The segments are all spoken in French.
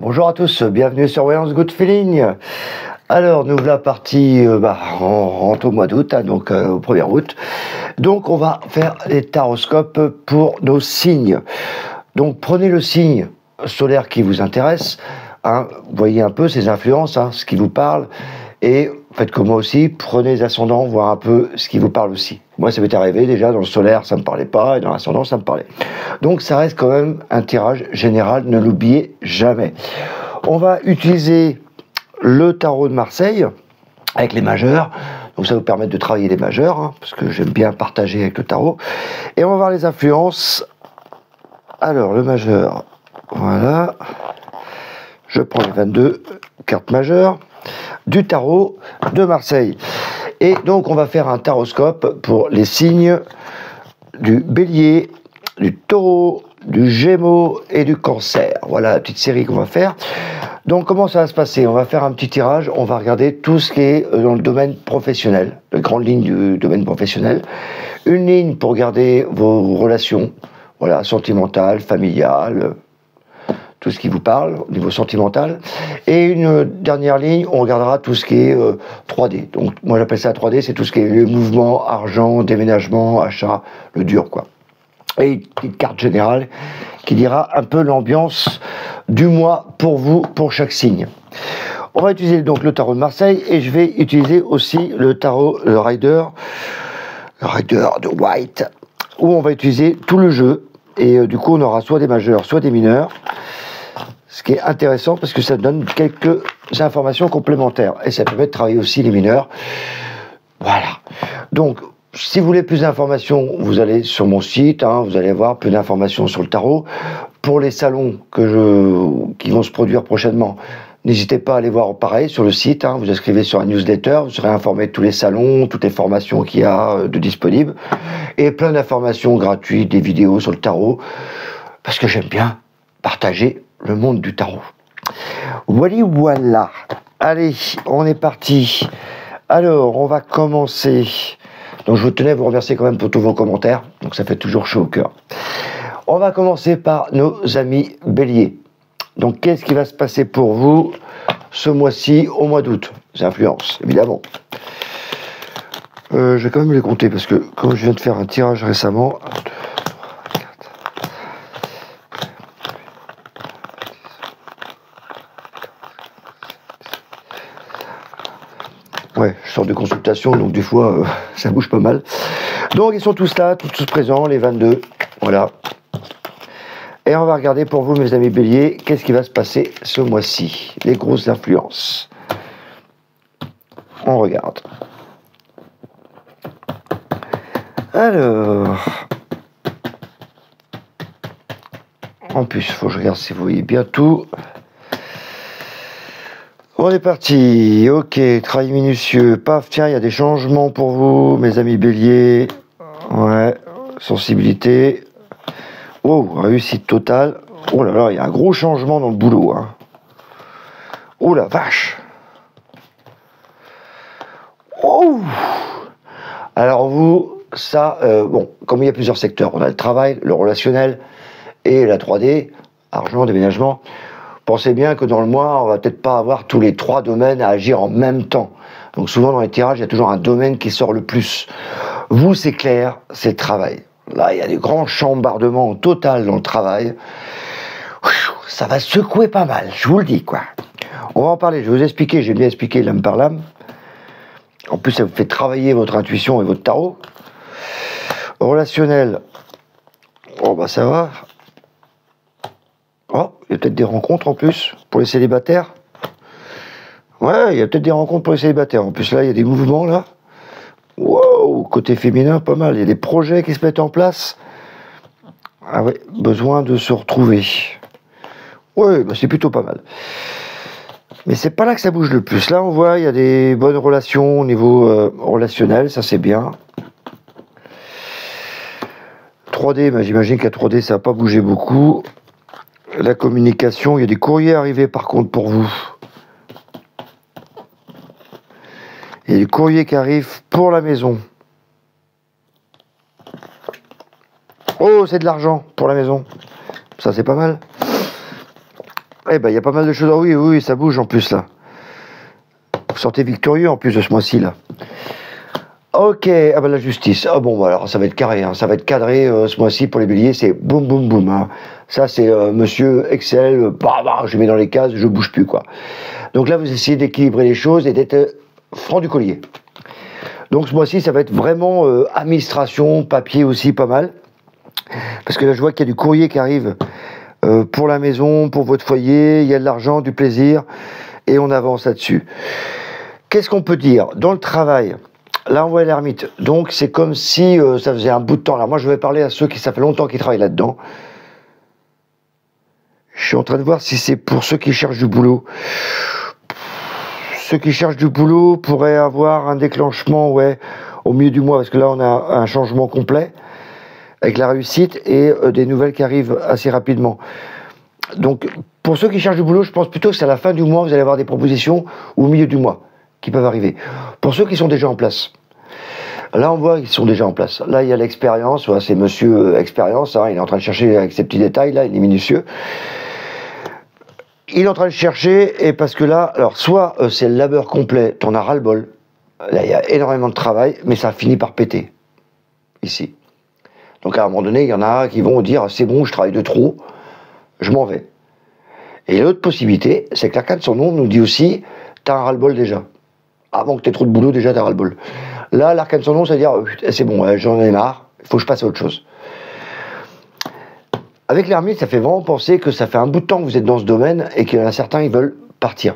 Bonjour à tous, bienvenue sur Voyance Good Feeling. Alors nous voilà partis, on rentre au mois d'août, donc au 1er août. Donc on va faire les taroscopes pour nos signes. Donc prenez le signe solaire qui vous intéresse, voyez un peu ses influences, ce qui vous parle, et faites comme moi aussi, prenez les ascendants, voir un peu ce qui vous parle aussi. Moi ça m'est arrivé déjà, dans le solaire ça me parlait pas, et dans l'ascendant ça me parlait. Donc ça reste quand même un tirage général, ne l'oubliez jamais. On va utiliser le tarot de Marseille avec les majeurs, donc ça va vous permettre de travailler les majeurs, parce que j'aime bien partager avec le tarot. Et on va voir les influences. Alors le majeur, voilà, je prends les 22 cartes majeures du tarot de Marseille. Et donc on va faire un taroscope pour les signes du bélier, du taureau, du gémeaux et du cancer. Voilà la petite série qu'on va faire. Donc comment ça va se passer? On va faire un petit tirage, on va regarder tout ce qui est dans le domaine professionnel, les grandes lignes du domaine professionnel. Une ligne pour garder vos relations, voilà, sentimentales, familiales, tout ce qui vous parle au niveau sentimental. Et une dernière ligne, on regardera tout ce qui est 3D. Donc moi j'appelle ça 3D, c'est tout ce qui est le mouvement, argent, déménagement, achat, le dur quoi. Et une petite carte générale qui dira un peu l'ambiance du mois pour vous, pour chaque signe. On va utiliser donc le tarot de Marseille et je vais utiliser aussi le tarot, le Rider de White, où on va utiliser tout le jeu et du coup on aura soit des majeurs, soit des mineurs. Ce qui est intéressant parce que ça donne quelques informations complémentaires et ça permet de travailler aussi les mineurs. Voilà. Donc, si vous voulez plus d'informations, vous allez sur mon site, vous allez avoir plus d'informations sur le tarot. Pour les salons qui vont se produire prochainement, n'hésitez pas à aller voir pareil sur le site. Vous inscrivez sur un newsletter, vous serez informé de tous les salons, toutes les formations qu'il y a de disponibles. Et plein d'informations gratuites, des vidéos sur le tarot, parce que j'aime bien partager le monde du tarot. Voilà. Allez, on est parti. Alors, on va commencer. Donc, je tenais à vous remercier quand même pour tous vos commentaires. Donc, ça fait toujours chaud au cœur. On va commencer par nos amis béliers. Donc, qu'est-ce qui va se passer pour vous ce mois-ci, au mois d'août? Les influences, évidemment. Je vais quand même les compter parce que, comme je viens de faire un tirage récemment, ouais, je sors de consultation, donc des fois, ça bouge pas mal. Donc, ils sont tous là, tous présents, les 22. Voilà. Et on va regarder pour vous, mes amis béliers, qu'est-ce qui va se passer ce mois-ci. Les grosses influences. On regarde. Alors. En plus, il faut que je regarde si vous voyez bien tout. On est parti, ok, travail minutieux, paf, tiens, il y a des changements pour vous, mes amis béliers, ouais, sensibilité, oh, réussite totale, oh là là, il y a un gros changement dans le boulot, oh la vache, oh, alors vous, ça, bon, comme il y a plusieurs secteurs, on a le travail, le relationnel et la 3D, argent, déménagement. Pensez bien que dans le mois, on va peut-être pas avoir tous les 3 domaines à agir en même temps. Donc souvent dans les tirages, il y a toujours un domaine qui sort le plus. Vous, c'est clair, c'est le travail. Là, il y a des grands chambardements au total dans le travail. Ça va secouer pas mal, je vous le dis, quoi. On va en parler, je vais vous expliquer, j'ai bien expliqué l'âme par l'âme. En plus, ça vous fait travailler votre intuition et votre tarot. Relationnel, oh bah ça va. Oh, il y a peut-être des rencontres en plus pour les célibataires. Ouais, il y a peut-être des rencontres pour les célibataires. En plus, là, il y a des mouvements, là. Wow, côté féminin, pas mal. Il y a des projets qui se mettent en place. Ah ouais, besoin de se retrouver. Ouais, bah c'est plutôt pas mal. Mais c'est pas là que ça bouge le plus. Là, on voit, il y a des bonnes relations au niveau relationnel, ça c'est bien. 3D, bah, j'imagine qu'à 3D, ça va pas bouger beaucoup. La communication, il y a des courriers arrivés par contre pour vous. Il y a des courriers qui arrivent pour la maison. Oh, c'est de l'argent pour la maison. Ça, c'est pas mal. Eh ben, il y a pas mal de choses. Ah oui, oui, oui, ça bouge en plus, là. Vous sortez victorieux en plus de ce mois-ci, là. Ok, ah ben la justice. Ah bon, bah alors ça va être carré, hein. Ça va être cadré ce mois-ci pour les béliers, c'est boum, boum, boum. Hein. Ça, c'est monsieur Excel, bah, bah, je mets dans les cases, je bouge plus, quoi. Donc là, vous essayez d'équilibrer les choses et d'être franc du collier. Donc ce mois-ci, ça va être vraiment administration, papier aussi, pas mal. Parce que là, je vois qu'il y a du courrier qui arrive pour la maison, pour votre foyer, il y a de l'argent, du plaisir, et on avance là-dessus. Qu'est-ce qu'on peut dire? Dans le travail, là, on voit l'ermite. Donc, c'est comme si ça faisait un bout de temps. Alors, moi, je vais parler à ceux qui, ça fait longtemps qu'ils travaillent là-dedans. Je suis en train de voir si c'est pour ceux qui cherchent du boulot. Ceux qui cherchent du boulot pourraient avoir un déclenchement, ouais, au milieu du mois, parce que là, on a un changement complet avec la réussite et des nouvelles qui arrivent assez rapidement. Donc, pour ceux qui cherchent du boulot, je pense plutôt que c'est à la fin du mois, vous allez avoir des propositions, ou au milieu du mois, qui peuvent arriver. Pour ceux qui sont déjà en place, là, on voit qu'ils sont déjà en place. Là, il y a l'expérience, ouais, c'est monsieur expérience, hein, il est en train de chercher avec ses petits détails, là, il est minutieux. Il est en train de chercher, et parce que là, alors, soit c'est le labeur complet, t'en as ras-le-bol, là, il y a énormément de travail, mais ça finit par péter, ici. Donc, à un moment donné, il y en a qui vont dire, c'est bon, je travaille de trop, je m'en vais. Et l'autre possibilité, c'est que l'arcane de son nom nous dit aussi, t'as un ras-le-bol déjà. Avant que t'aies trop de boulot, déjà t'as ras-le-bol. Là, l'arcane de son nom, ça veut dire, c'est bon, j'en ai marre, il faut que je passe à autre chose. Avec l'ermite, ça fait vraiment penser que ça fait un bout de temps que vous êtes dans ce domaine et qu'il y en a certains, ils veulent partir.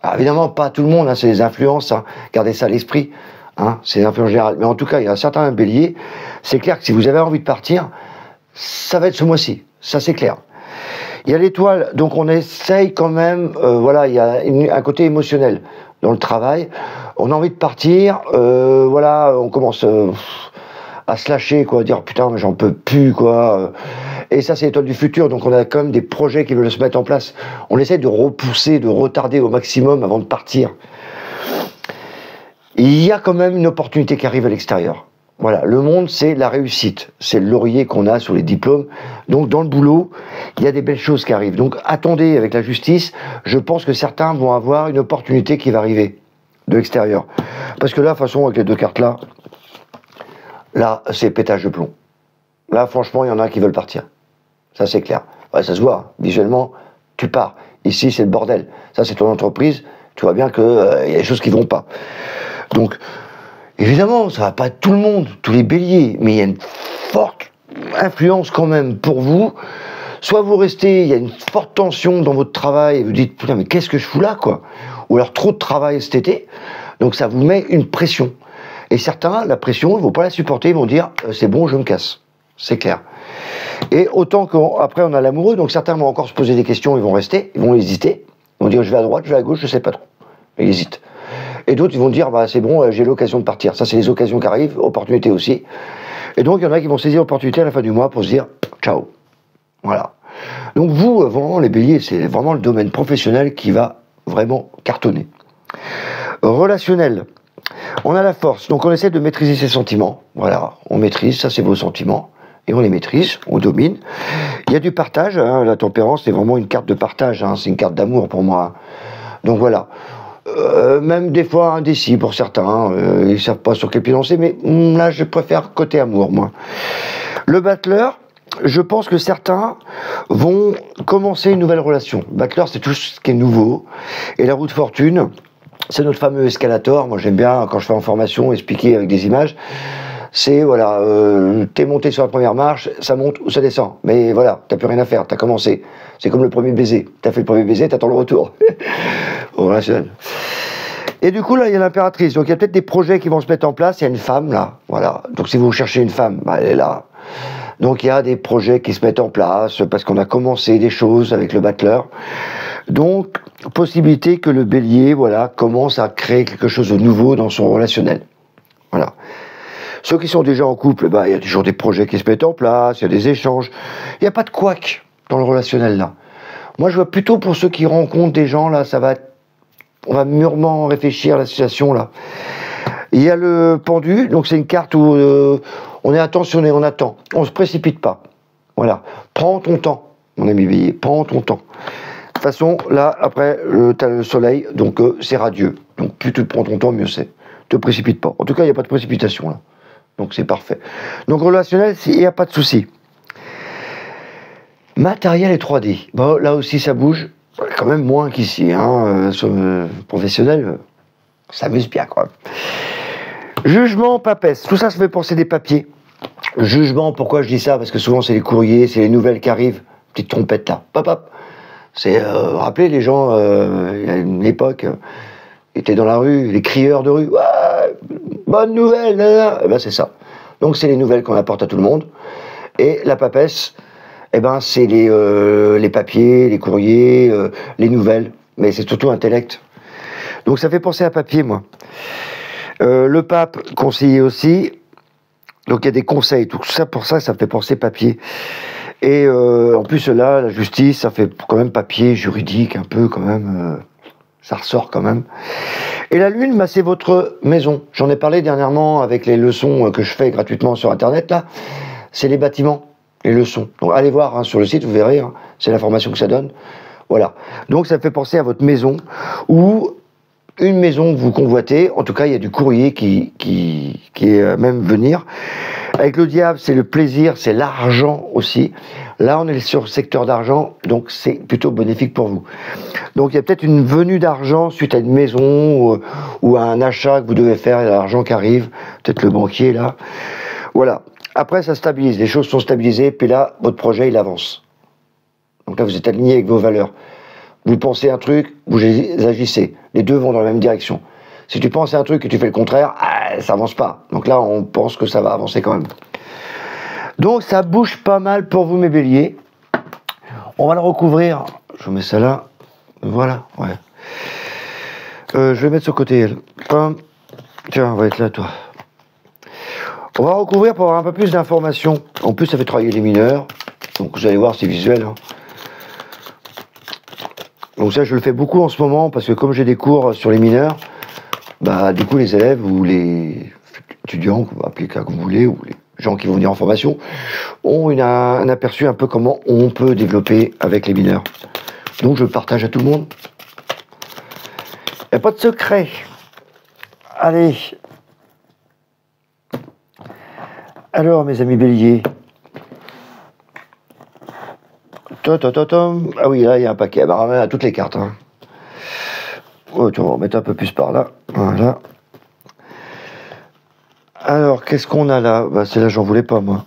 Alors, évidemment, pas tout le monde, hein, c'est les influences, hein, gardez ça à l'esprit, hein, c'est les influences générales. Mais en tout cas, il y a certains béliers, c'est clair que si vous avez envie de partir, ça va être ce mois-ci, ça c'est clair. Il y a l'étoile, donc on essaye quand même, voilà, il y a un côté émotionnel dans le travail. On a envie de partir, voilà, on commence à se lâcher, quoi, dire putain, mais j'en peux plus, quoi. Et ça, c'est l'étoile du futur, donc on a quand même des projets qui veulent se mettre en place. On essaie de repousser, de retarder au maximum avant de partir. Il y a quand même une opportunité qui arrive à l'extérieur. Voilà, le monde, c'est la réussite. C'est le laurier qu'on a sur les diplômes. Donc, dans le boulot, il y a des belles choses qui arrivent. Donc, attendez avec la justice. Je pense que certains vont avoir une opportunité qui va arriver de l'extérieur. Parce que là, de toute façon, avec les deux cartes-là, là, c'est pétage de plomb. Là, franchement, il y en a qui veulent partir. Ça, c'est clair. Ouais, ça se voit. Visuellement, tu pars. Ici, c'est le bordel. Ça, c'est ton entreprise. Tu vois bien qu'il y a des choses qui ne vont pas. Donc, évidemment, ça ne va pas être tout le monde, tous les béliers, mais il y a une forte influence quand même pour vous. Soit vous restez, il y a une forte tension dans votre travail, et vous dites, putain, mais qu'est-ce que je fous là, quoi? Ou alors trop de travail cet été, donc ça vous met une pression. Et certains, la pression, ils ne vont pas la supporter, ils vont dire, c'est bon, je me casse. C'est clair. Et autant qu'après, on a l'amoureux, donc certains vont encore se poser des questions, ils vont rester, ils vont hésiter, ils vont dire, je vais à droite, je vais à gauche, je ne sais pas trop. Ils hésitent. Et d'autres, ils vont dire, bah, c'est bon, j'ai l'occasion de partir. Ça, c'est les occasions qui arrivent, opportunités aussi. Et donc, il y en a qui vont saisir l'opportunité à la fin du mois pour se dire, ciao. Voilà. Donc, vous, vraiment, les béliers, c'est vraiment le domaine professionnel qui va vraiment cartonner. Relationnel. On a la force. Donc, on essaie de maîtriser ses sentiments. Voilà. On maîtrise, ça, c'est vos sentiments. Et on les maîtrise, on domine. Il y a du partage. Hein. La tempérance, c'est vraiment une carte de partage. Hein. C'est une carte d'amour pour moi. Donc, voilà. Même des fois indécis pour certains, ils ne savent pas sur quel pied lancer, mais là je préfère côté amour, moi. Le battleur, je pense que certains vont commencer une nouvelle relation. Le battleur, c'est tout ce qui est nouveau, et la roue de fortune, c'est notre fameux escalator. Moi j'aime bien, quand je fais en formation, expliquer avec des images. C'est, voilà, t'es monté sur la première marche, ça monte ou ça descend. Mais voilà, t'as plus rien à faire, t'as commencé. C'est comme le premier baiser. T'as fait le premier baiser, t'attends le retour. Voilà, et du coup, là, il y a l'impératrice. Donc, il y a peut-être des projets qui vont se mettre en place. Il y a une femme, là. Voilà. Donc, si vous cherchez une femme, bah, elle est là. Donc, il y a des projets qui se mettent en place parce qu'on a commencé des choses avec le battleur. Donc, possibilité que le bélier, voilà, commence à créer quelque chose de nouveau dans son relationnel. Voilà. Ceux qui sont déjà en couple, bah, il y a toujours des projets qui se mettent en place, il y a des échanges. Il n'y a pas de couac dans le relationnel, là. Moi, je vois plutôt pour ceux qui rencontrent des gens, là, ça va être... On va mûrement réfléchir à la situation, là. Il y a le pendu, donc c'est une carte où on est attentionné, on attend. On ne se précipite pas. Voilà. Prends ton temps, mon ami bélier, prends ton temps. toute façon, là, après, tu as le soleil, donc c'est radieux. Donc plus tu prends ton temps, mieux c'est. Te précipite pas. En tout cas, il n'y a pas de précipitation là. Donc c'est parfait. Donc relationnel, il n'y a pas de souci. Matériel et 3D. Bon, là aussi, ça bouge. Quand même moins qu'ici. Hein. Professionnel, ça s'amuse bien, quoi. Jugement, papesse. Tout ça, ça fait penser des papiers. Jugement, pourquoi je dis ça? Parce que souvent, c'est les courriers, c'est les nouvelles qui arrivent. Petite trompette là. Pop, pop. C'est, rappelez, les gens, il y a une époque, étaient dans la rue, les crieurs de rue. Ouais, bonne nouvelle, là. Ben, c'est ça. Donc, c'est les nouvelles qu'on apporte à tout le monde. Et la papesse, eh ben, c'est les papiers, les courriers, les nouvelles. Mais c'est surtout intellect. Donc, ça fait penser à papier, moi. Le pape, conseiller aussi. Donc, il y a des conseils. Tout ça, pour ça, ça me fait penser papier. Et en plus, là, la justice, ça fait quand même papier, juridique, un peu, quand même. Ça ressort, quand même. Et la lune, bah, c'est votre maison. J'en ai parlé dernièrement avec les leçons que je fais gratuitement sur Internet, là. C'est les bâtiments, les leçons. Donc, allez voir hein, sur le site, vous verrez. Hein, c'est l'information que ça donne. Voilà. Donc, ça me fait penser à votre maison, ou une maison que vous convoitez. En tout cas, il y a du courrier qui est même venir. Avec le diable, c'est le plaisir, c'est l'argent aussi. Là, on est sur le secteur d'argent, donc c'est plutôt bénéfique pour vous. Donc, il y a peut-être une venue d'argent suite à une maison ou à un achat que vous devez faire, et l'argent qui arrive, peut-être le banquier, là. Voilà. Après, ça stabilise. Les choses sont stabilisées, puis là, votre projet, il avance. Donc là, vous êtes aligné avec vos valeurs. Vous pensez un truc, vous agissez. Les deux vont dans la même direction. Si tu penses à un truc et tu fais le contraire, ça avance pas. Donc là, on pense que ça va avancer quand même. Donc ça bouge pas mal pour vous, mes béliers. On va le recouvrir. Je vous mets ça là. Voilà, ouais. Je vais mettre ce côté, elle. Tiens, on va être là, toi. On va recouvrir pour avoir un peu plus d'informations. En plus, ça fait travailler les mineurs. Donc vous allez voir, c'est visuel. Hein. Donc ça, je le fais beaucoup en ce moment, parce que comme j'ai des cours sur les mineurs, bah du coup, les élèves ou les étudiants, vous appelez ça comme vous voulez, ou les gens qui vont venir en formation, ont un aperçu un peu comment on peut développer avec les mineurs. Donc je le partage à tout le monde. Il n'y a pas de secret. Allez. Alors, mes amis béliers. Ah oui, là, il y a un paquet. Bah, ramène à toutes les cartes. Hein. Oh, on va remettre un peu plus par là. Voilà. Alors, qu'est-ce qu'on a là? Bah, c'est là, j'en voulais pas, moi.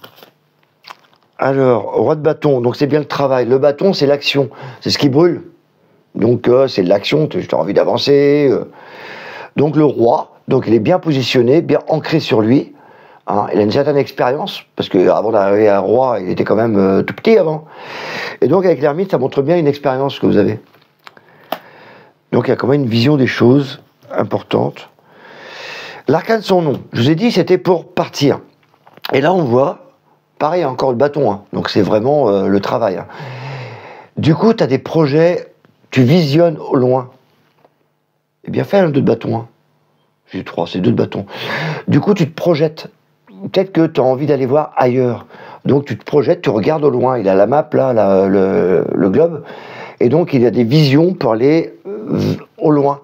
Alors, roi de bâton. Donc, c'est bien le travail. Le bâton, c'est l'action. C'est ce qui brûle. Donc, c'est de l'action. Tu as envie d'avancer. Donc, le roi, donc, il est bien positionné, bien ancré sur lui. Hein, il a une certaine expérience, parce qu'avant d'arriver à roi, il était quand même tout petit avant. Et donc avec l'ermite, ça montre bien une expérience que vous avez. Donc il y a quand même une vision des choses importante. L'arcane de son nom, je vous ai dit, c'était pour partir. Et là on voit, pareil, encore le bâton, hein, donc c'est vraiment le travail. Hein. Du coup, tu as des projets, tu visionnes au loin. Et bien fait, un deux de bâton. Hein. J'ai trois, c'est deux de bâton. Du coup, tu te projettes. Peut-être que tu as envie d'aller voir ailleurs. Donc tu te projettes, tu regardes au loin. Il a la map, là, le globe. Et donc il y a des visions pour aller au loin.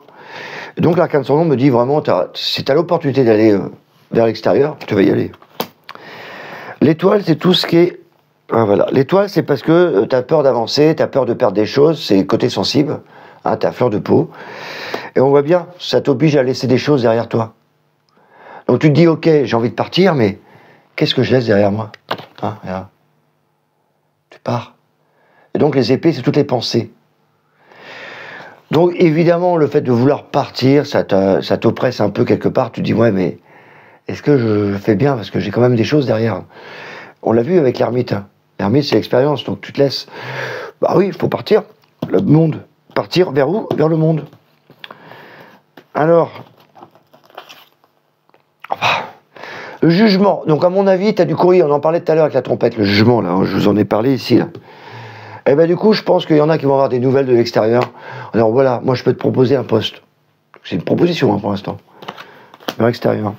Donc l'arcane sans nom me dit vraiment, si tu as l'opportunité d'aller vers l'extérieur, tu vas y aller. L'étoile, c'est tout ce qui est... Ah, voilà. L'étoile, c'est parce que tu as peur d'avancer, tu as peur de perdre des choses, c'est côté sensible. Hein, tu as fleur de peau. Et on voit bien, ça t'oblige à laisser des choses derrière toi. Donc tu te dis, ok, j'ai envie de partir, mais qu'est-ce que je laisse derrière moi? Hein, regarde. Tu pars. Et donc les épées, c'est toutes les pensées. Donc évidemment, le fait de vouloir partir, ça t'oppresse un peu quelque part. Tu te dis, ouais, mais est-ce que je fais bien? Parce que j'ai quand même des choses derrière. On l'a vu avec l'ermite. Hein. L'ermite, c'est l'expérience, donc tu te laisses. Bah oui, il faut partir. Le monde. Partir vers où? Vers le monde. Alors... Le jugement. Donc, à mon avis, tu as du courrier. On en parlait tout à l'heure avec la trompette, le jugement, là. Je vous en ai parlé ici, là. Et ben du coup, je pense qu'il y en a qui vont avoir des nouvelles de l'extérieur. Alors, voilà, moi, je peux te proposer un poste. C'est une proposition, hein, pour l'instant. Vers l'extérieur.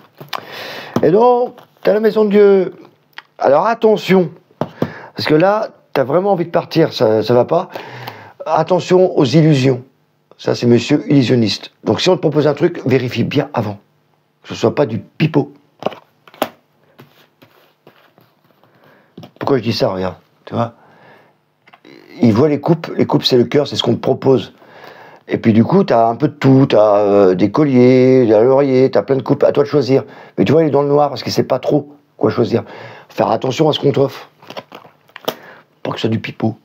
Et donc, tu as la maison de Dieu. Alors, attention. Parce que là, tu as vraiment envie de partir. Ça va pas. Attention aux illusions. Ça, c'est monsieur illusionniste. Donc, si on te propose un truc, vérifie bien avant. Que ce soit pas du pipeau. Pourquoi je dis ça, regarde, tu vois? Il voit les coupes, c'est le cœur, c'est ce qu'on te propose. Et puis du coup, tu as un peu de tout, tu as des colliers, des lauriers, tu as plein de coupes, à toi de choisir. Mais tu vois, il est dans le noir parce qu'il sait pas trop quoi choisir. Faire attention à ce qu'on t'offre. Pas que ce soit du pipeau.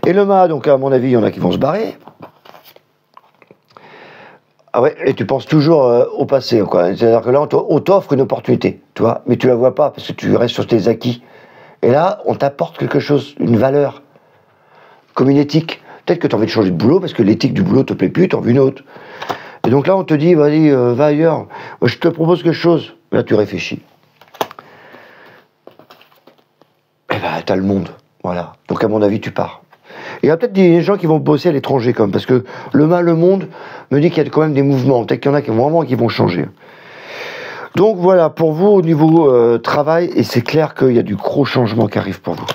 Et le mât, donc à mon avis, il y en a qui vont se barrer. Ah ouais, et tu penses toujours au passé, quoi. C'est-à-dire que là, on t'offre une opportunité, tu vois, mais tu la vois pas parce que tu restes sur tes acquis. Et là, on t'apporte quelque chose, une valeur, comme une éthique. Peut-être que tu as envie de changer de boulot parce que l'éthique du boulot te plaît plus, tu as envie une autre. Et donc là, on te dit, vas-y, va ailleurs. Moi, je te propose quelque chose. Là, tu réfléchis. Et ben, t'as le monde. Voilà. Donc, à mon avis, tu pars. Il y a peut-être des gens qui vont bosser à l'étranger, quand même, parce que le monde me dit qu'il y a quand même des mouvements. Peut-être qu'il y en a qui vont changer. Donc, voilà, pour vous, au niveau travail, et c'est clair qu'il y a du gros changement qui arrive pour vous.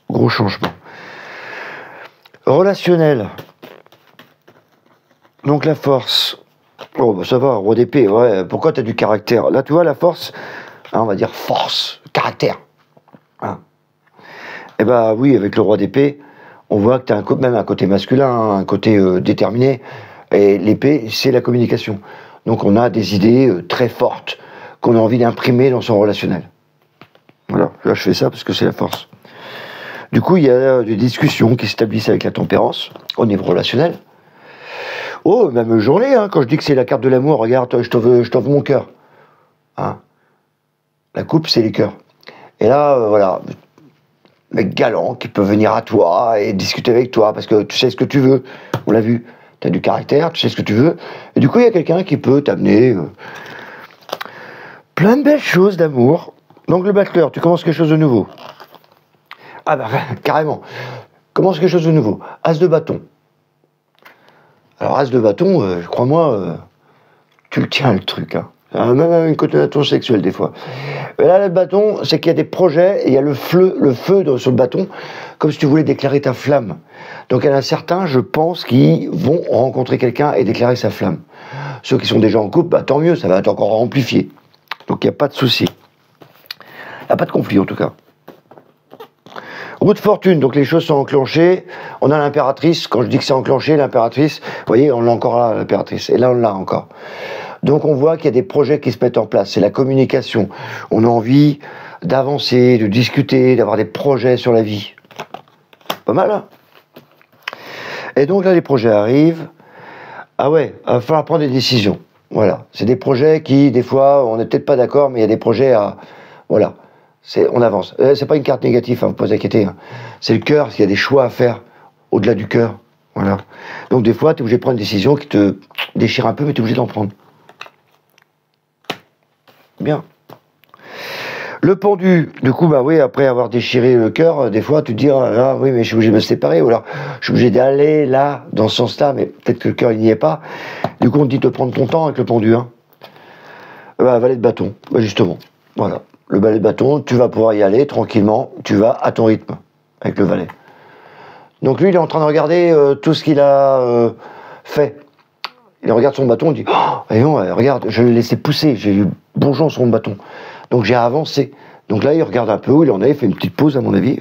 Gros changement. Relationnel. Donc la force. Oh bah ça va, roi d'épée, ouais. Pourquoi t'as du caractère? Là tu vois la force, hein, on va dire force, caractère. Hein. Et bah oui, avec le roi d'épée, on voit que t'as même un côté masculin, hein, un côté déterminé. Et l'épée, c'est la communication. Donc on a des idées très fortes qu'on a envie d'imprimer dans son relationnel. Voilà, là je fais ça parce que c'est la force. Du coup, il y a des discussions qui s'établissent avec la tempérance, au niveau relationnel. Oh, même journée, hein, quand je dis que c'est la carte de l'amour, regarde, je t'offre mon cœur. Hein. La coupe, c'est les cœurs. Et là, voilà, mec galant qui peut venir à toi et discuter avec toi, parce que tu sais ce que tu veux. On l'a vu, tu as du caractère, tu sais ce que tu veux. Et du coup, il y a quelqu'un qui peut t'amener plein de belles choses d'amour. Donc le battleur, tu commences quelque chose de nouveau. Ah bah carrément. Commence quelque chose de nouveau. As de bâton. Alors as de bâton, crois-moi, tu le tiens le truc. Hein. Même avec une connotation sexuelle des fois. Mais là, le bâton, c'est qu'il y a des projets, et il y a le feu sur le bâton, comme si tu voulais déclarer ta flamme. Donc il y en a certains, je pense, qui vont rencontrer quelqu'un et déclarer sa flamme. Ceux qui sont déjà en couple, bah, tant mieux, ça va être encore amplifié. Donc il n'y a pas de souci. Il n'y a pas de conflit en tout cas. Roue de fortune, donc les choses sont enclenchées. On a l'impératrice, quand je dis que c'est enclenché, l'impératrice, vous voyez, on l'a encore là, l'impératrice. Et là, on l'a encore. Donc on voit qu'il y a des projets qui se mettent en place. C'est la communication. On a envie d'avancer, de discuter, d'avoir des projets sur la vie. Pas mal, hein? Et donc là, les projets arrivent. Ah ouais, il va falloir prendre des décisions. Voilà. C'est des projets qui, des fois, on n'est peut-être pas d'accord, mais il y a des projets à... Voilà. On avance. C'est pas une carte négative, hein, faut pas vous inquiéter. Hein. C'est le cœur, parce qu'il y a des choix à faire au-delà du cœur. Voilà. Donc des fois, tu es obligé de prendre une décision qui te déchire un peu, mais tu es obligé d'en prendre. Bien. Le pendu, du coup, bah oui, après avoir déchiré le cœur, des fois, tu te dis, ah oui, mais je suis obligé de me séparer, ou alors je suis obligé d'aller là, dans ce sens-là, mais peut-être que le cœur, il n'y est pas. Du coup, on te dit de prendre ton temps avec le pendu. Hein. Bah, valet de bâton, bah, justement. Voilà. Le valet de bâton, tu vas pouvoir y aller tranquillement, tu vas à ton rythme avec le valet. Donc lui, il est en train de regarder tout ce qu'il a fait. Il regarde son bâton, il dit, oh, voyons, regarde, je l'ai laissé pousser, j'ai eu bourgeon sur mon bâton. Donc j'ai avancé. Donc là, il regarde un peu où il en est, il fait une petite pause à mon avis.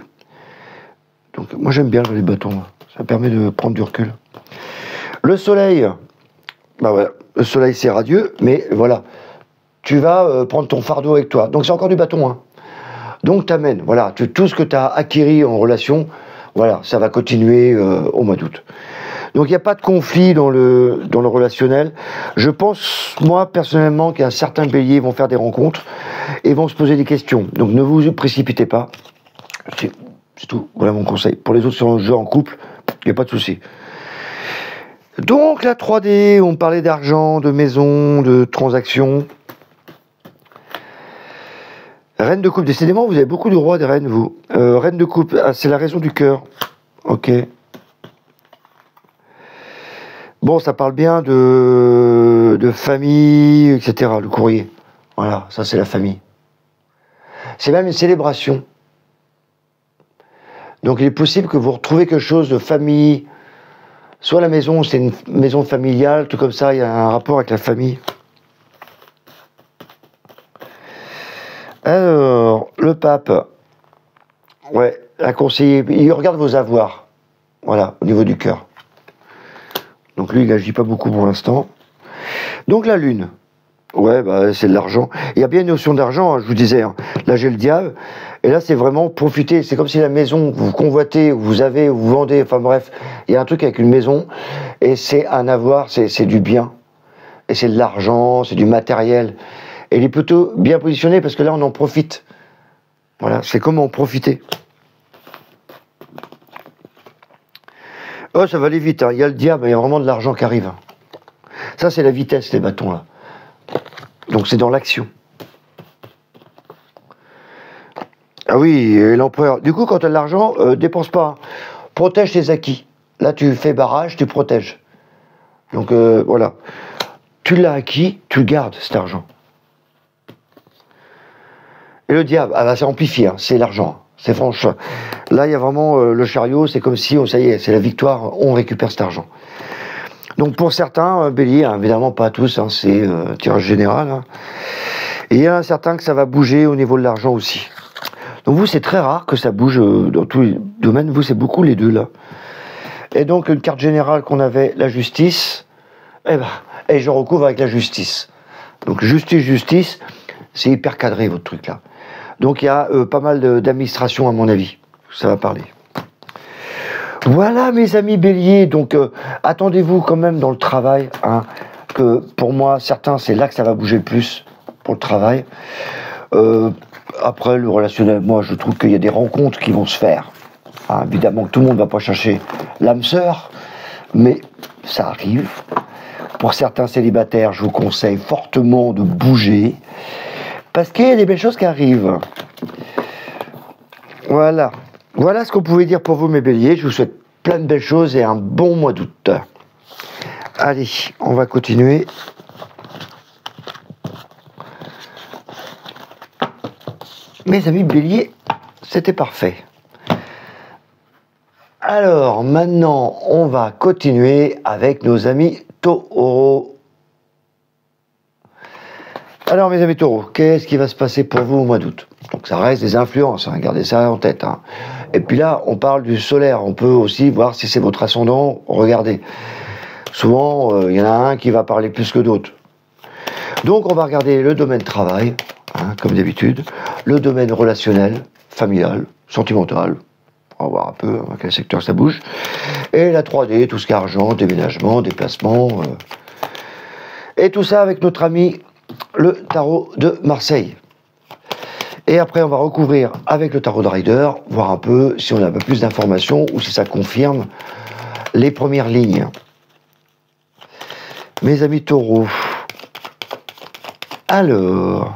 Donc moi, j'aime bien le valet de bâton, ça permet de prendre du recul. Le soleil, bah ouais, le soleil c'est radieux, mais voilà. Tu vas prendre ton fardeau avec toi. Donc c'est encore du bâton. Hein. Donc t'amènes, voilà, tout ce que tu as acquis en relation, voilà, ça va continuer au mois d'août. Donc il n'y a pas de conflit dans le relationnel. Je pense, moi, personnellement, qu'il y a certains béliers vont faire des rencontres et vont se poser des questions. Donc ne vous précipitez pas. C'est tout, voilà mon conseil. Pour les autres sur le jeu en couple, il n'y a pas de souci. Donc la 3D, on parlait d'argent, de maison, de transactions. Reine de coupe, décidément, vous avez beaucoup de rois et de reines, vous. Reine de coupe, ah, c'est la raison du cœur. Ok. Bon, ça parle bien de famille, etc. Le courrier. Voilà, ça c'est la famille. C'est même une célébration. Donc il est possible que vous retrouvez quelque chose de famille. Soit la maison, c'est une maison familiale, tout comme ça, il y a un rapport avec la famille. Alors, le pape, ouais, un conseiller, il regarde vos avoirs, voilà, au niveau du cœur. Donc lui, il n'agit pas beaucoup pour l'instant. Donc la lune, ouais, bah, c'est de l'argent. Il y a bien une notion d'argent, hein, je vous disais, hein. Là j'ai le diable, et là c'est vraiment profiter. C'est comme si la maison que vous convoitez, vous avez, vous vendez, enfin bref, il y a un truc avec une maison, et c'est un avoir, c'est du bien. Et c'est de l'argent, c'est du matériel. Et il est plutôt bien positionné parce que là on en profite. Voilà, c'est comment en profiter. Oh, ça va aller vite, hein. Il y a le diable, il y a vraiment de l'argent qui arrive. Ça c'est la vitesse, les bâtons là. Donc c'est dans l'action. Ah oui, et l'empereur. Du coup, quand tu as de l'argent, dépense pas. Hein. Protège tes acquis. Là, tu fais barrage, tu protèges. Donc voilà. Tu l'as acquis, tu le gardes, cet argent. Et le diable, ah bah, c'est amplifié, hein, c'est l'argent. C'est franchement. Là, il y a vraiment le chariot, c'est comme si, ça y est, c'est la victoire, on récupère cet argent. Donc pour certains, bélier, hein, évidemment pas tous, hein, c'est tirage général. Hein. Et il y en a certains que ça va bouger au niveau de l'argent aussi. Donc vous, c'est très rare que ça bouge dans tous les domaines. Vous, c'est beaucoup les deux là. Et donc une carte générale qu'on avait, la justice. Eh ben, et je recouvre avec la justice. Donc justice, c'est hyper cadré votre truc là. Donc il y a pas mal d'administration à mon avis. Ça va parler. Voilà mes amis béliers. Donc attendez-vous quand même dans le travail. Hein, que pour moi, certains, c'est là que ça va bouger le plus pour le travail. Après, le relationnel, moi, je trouve qu'il y a des rencontres qui vont se faire. Hein, évidemment que tout le monde ne va pas chercher l'âme sœur, mais ça arrive. Pour certains célibataires, je vous conseille fortement de bouger, parce qu'il y a des belles choses qui arrivent. Voilà. Voilà ce qu'on pouvait dire pour vous, mes béliers. Je vous souhaite plein de belles choses et un bon mois d'août. Allez, on va continuer. Mes amis béliers, c'était parfait. Alors, maintenant, on va continuer avec nos amis taureaux. Alors, mes amis taureaux, qu'est-ce qui va se passer pour vous au mois d'août? Donc, ça reste des influences, hein, gardez ça en tête. Hein. Et puis là, on parle du solaire. On peut aussi voir si c'est votre ascendant. Regardez. Souvent, il y en a un qui va parler plus que d'autres. Donc, on va regarder le domaine travail, hein, comme d'habitude, le domaine relationnel, familial, sentimental. On va voir un peu dans quel secteur ça bouge. Et la 3D, tout ce qui est argent, déménagement, déplacement. Et tout ça avec notre ami, le tarot de Marseille. Et après, on va recouvrir avec le tarot de Rider, voir un peu si on a un peu plus d'informations ou si ça confirme les premières lignes. Mes amis taureaux. Alors,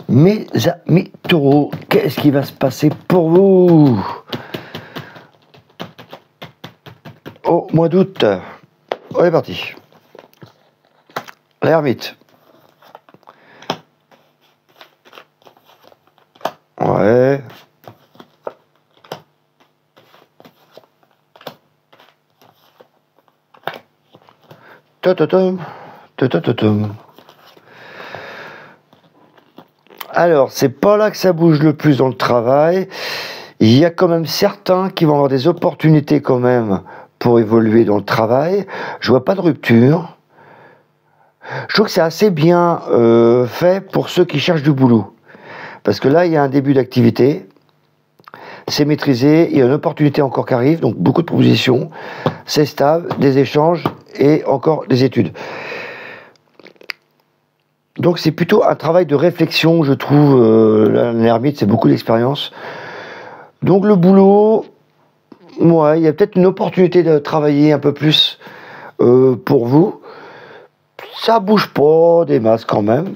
mes amis taureaux, qu'est-ce qui va se passer pour vous au mois d'août? On est parti. L'ermite. Ouais. Tototom. Tototom. Alors, c'est pas là que ça bouge le plus dans le travail. Il y a quand même certains qui vont avoir des opportunités quand même pour évoluer dans le travail. Je vois pas de rupture. Je trouve que c'est assez bien fait pour ceux qui cherchent du boulot. Parce que là, il y a un début d'activité. C'est maîtrisé. Il y a une opportunité encore qui arrive. Donc, beaucoup de propositions. C'est stable, des échanges et encore des études. Donc c'est plutôt un travail de réflexion, je trouve. L'ermite, c'est beaucoup d'expérience. Donc le boulot, ouais, il y a peut-être une opportunité de travailler un peu plus pour vous. Ça bouge pas des masses quand même.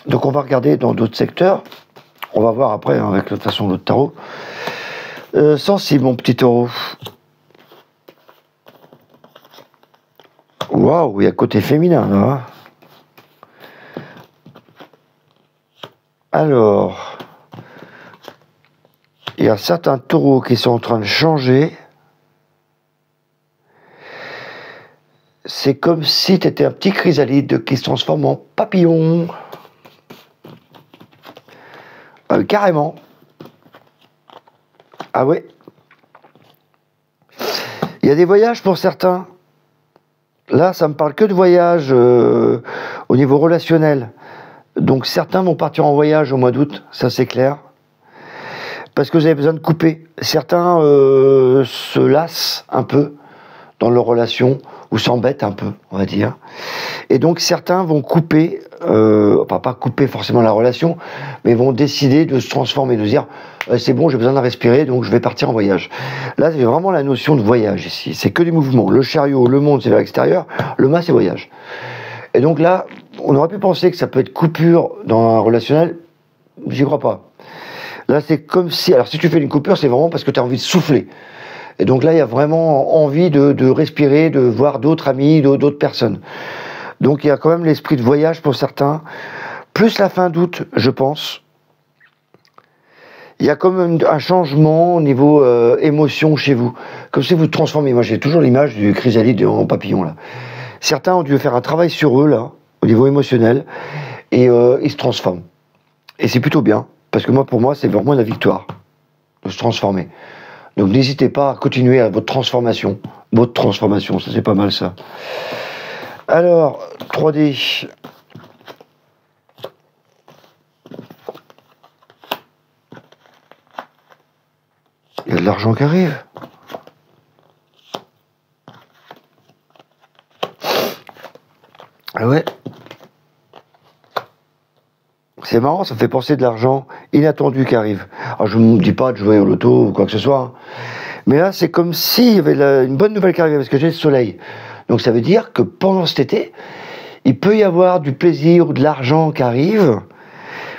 Donc on va regarder dans d'autres secteurs. On va voir après, hein, avec de toute façon l'autre tarot. Sensible, mon petit taureau. Waouh, il y a côté féminin là. Hein. Alors, il y a certains taureaux qui sont en train de changer. C'est comme si tu étais un petit chrysalide qui se transforme en papillon. Carrément. Ah ouais. Il y a des voyages pour certains. Là, ça me parle que de voyages au niveau relationnel. Donc certains vont partir en voyage au mois d'août, ça c'est clair. Parce que vous avez besoin de couper. Certains se lassent un peu dans leur relation, ou s'embêtent un peu, on va dire. Et donc certains vont couper, enfin pas couper forcément la relation, mais vont décider de se transformer, de se dire c'est bon, j'ai besoin de respirer, donc je vais partir en voyage. Là, c'est vraiment la notion de voyage ici. C'est que du mouvement. Le chariot, le monde, c'est vers l'extérieur. Le mât, c'est voyage. Et donc là, on aurait pu penser que ça peut être coupure dans un relationnel. J'y crois pas. Là, c'est comme si... Alors, si tu fais une coupure, c'est vraiment parce que tu as envie de souffler. Et donc là, il y a vraiment envie de respirer, de voir d'autres amis, d'autres personnes. Donc, il y a quand même l'esprit de voyage pour certains. Plus la fin d'août, je pense. Il y a comme un changement au niveau émotion chez vous. Comme si vous vous transformez. Moi, j'ai toujours l'image du chrysalide en papillon, là. Certains ont dû faire un travail sur eux, là, au niveau émotionnel, et ils se transforment. Et c'est plutôt bien, parce que moi, pour moi, c'est vraiment la victoire, de se transformer. Donc n'hésitez pas à continuer à votre transformation. Votre transformation, ça c'est pas mal ça. Alors, 3D. Il y a de l'argent qui arrive. Ah ouais. C'est marrant, ça me fait penser de l'argent inattendu qui arrive. Alors je ne dis pas de jouer au loto ou quoi que ce soit, hein. Mais là c'est comme s'il y avait une bonne nouvelle qui arrivait, parce que j'ai le soleil. Donc ça veut dire que pendant cet été, il peut y avoir du plaisir ou de l'argent qui arrive,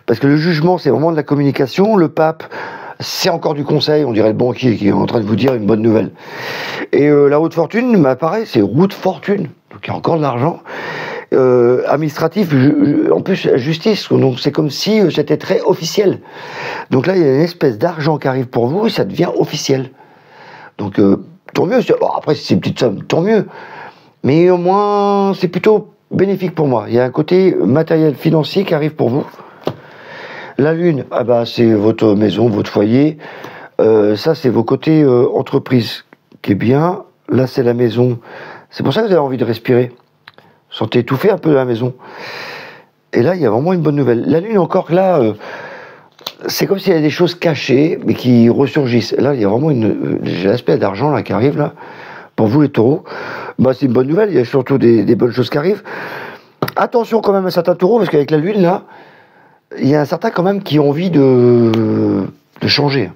parce que le jugement c'est vraiment de la communication, le pape c'est encore du conseil, on dirait le banquier qui est en train de vous dire une bonne nouvelle. Et la roue de fortune, bah, pareil, c'est roue de fortune, donc il y a encore de l'argent. Administratif, en plus justice, donc c'est comme si c'était très officiel. Donc là il y a une espèce d'argent qui arrive pour vous et ça devient officiel. Donc tant mieux, bon, après si c'est une petite somme, tant mieux, mais au moins c'est plutôt bénéfique pour moi. Il y a un côté matériel financier qui arrive pour vous. La lune, ah bah, c'est votre maison, votre foyer, ça c'est vos côtés entreprise qui est bien. Là c'est la maison, c'est pour ça que vous avez envie de respirer. Sentez étouffé un peu à la maison. Et là, il y a vraiment une bonne nouvelle. La lune, encore là, c'est comme s'il y avait des choses cachées, mais qui ressurgissent. Et là, il y a vraiment j'ai l'aspect d'argent là qui arrive là. Pour vous les taureaux, bah, c'est une bonne nouvelle. Il y a surtout des bonnes choses qui arrivent. Attention quand même à certains taureaux, parce qu'avec la lune là, il y a un certain quand même qui ont envie de changer.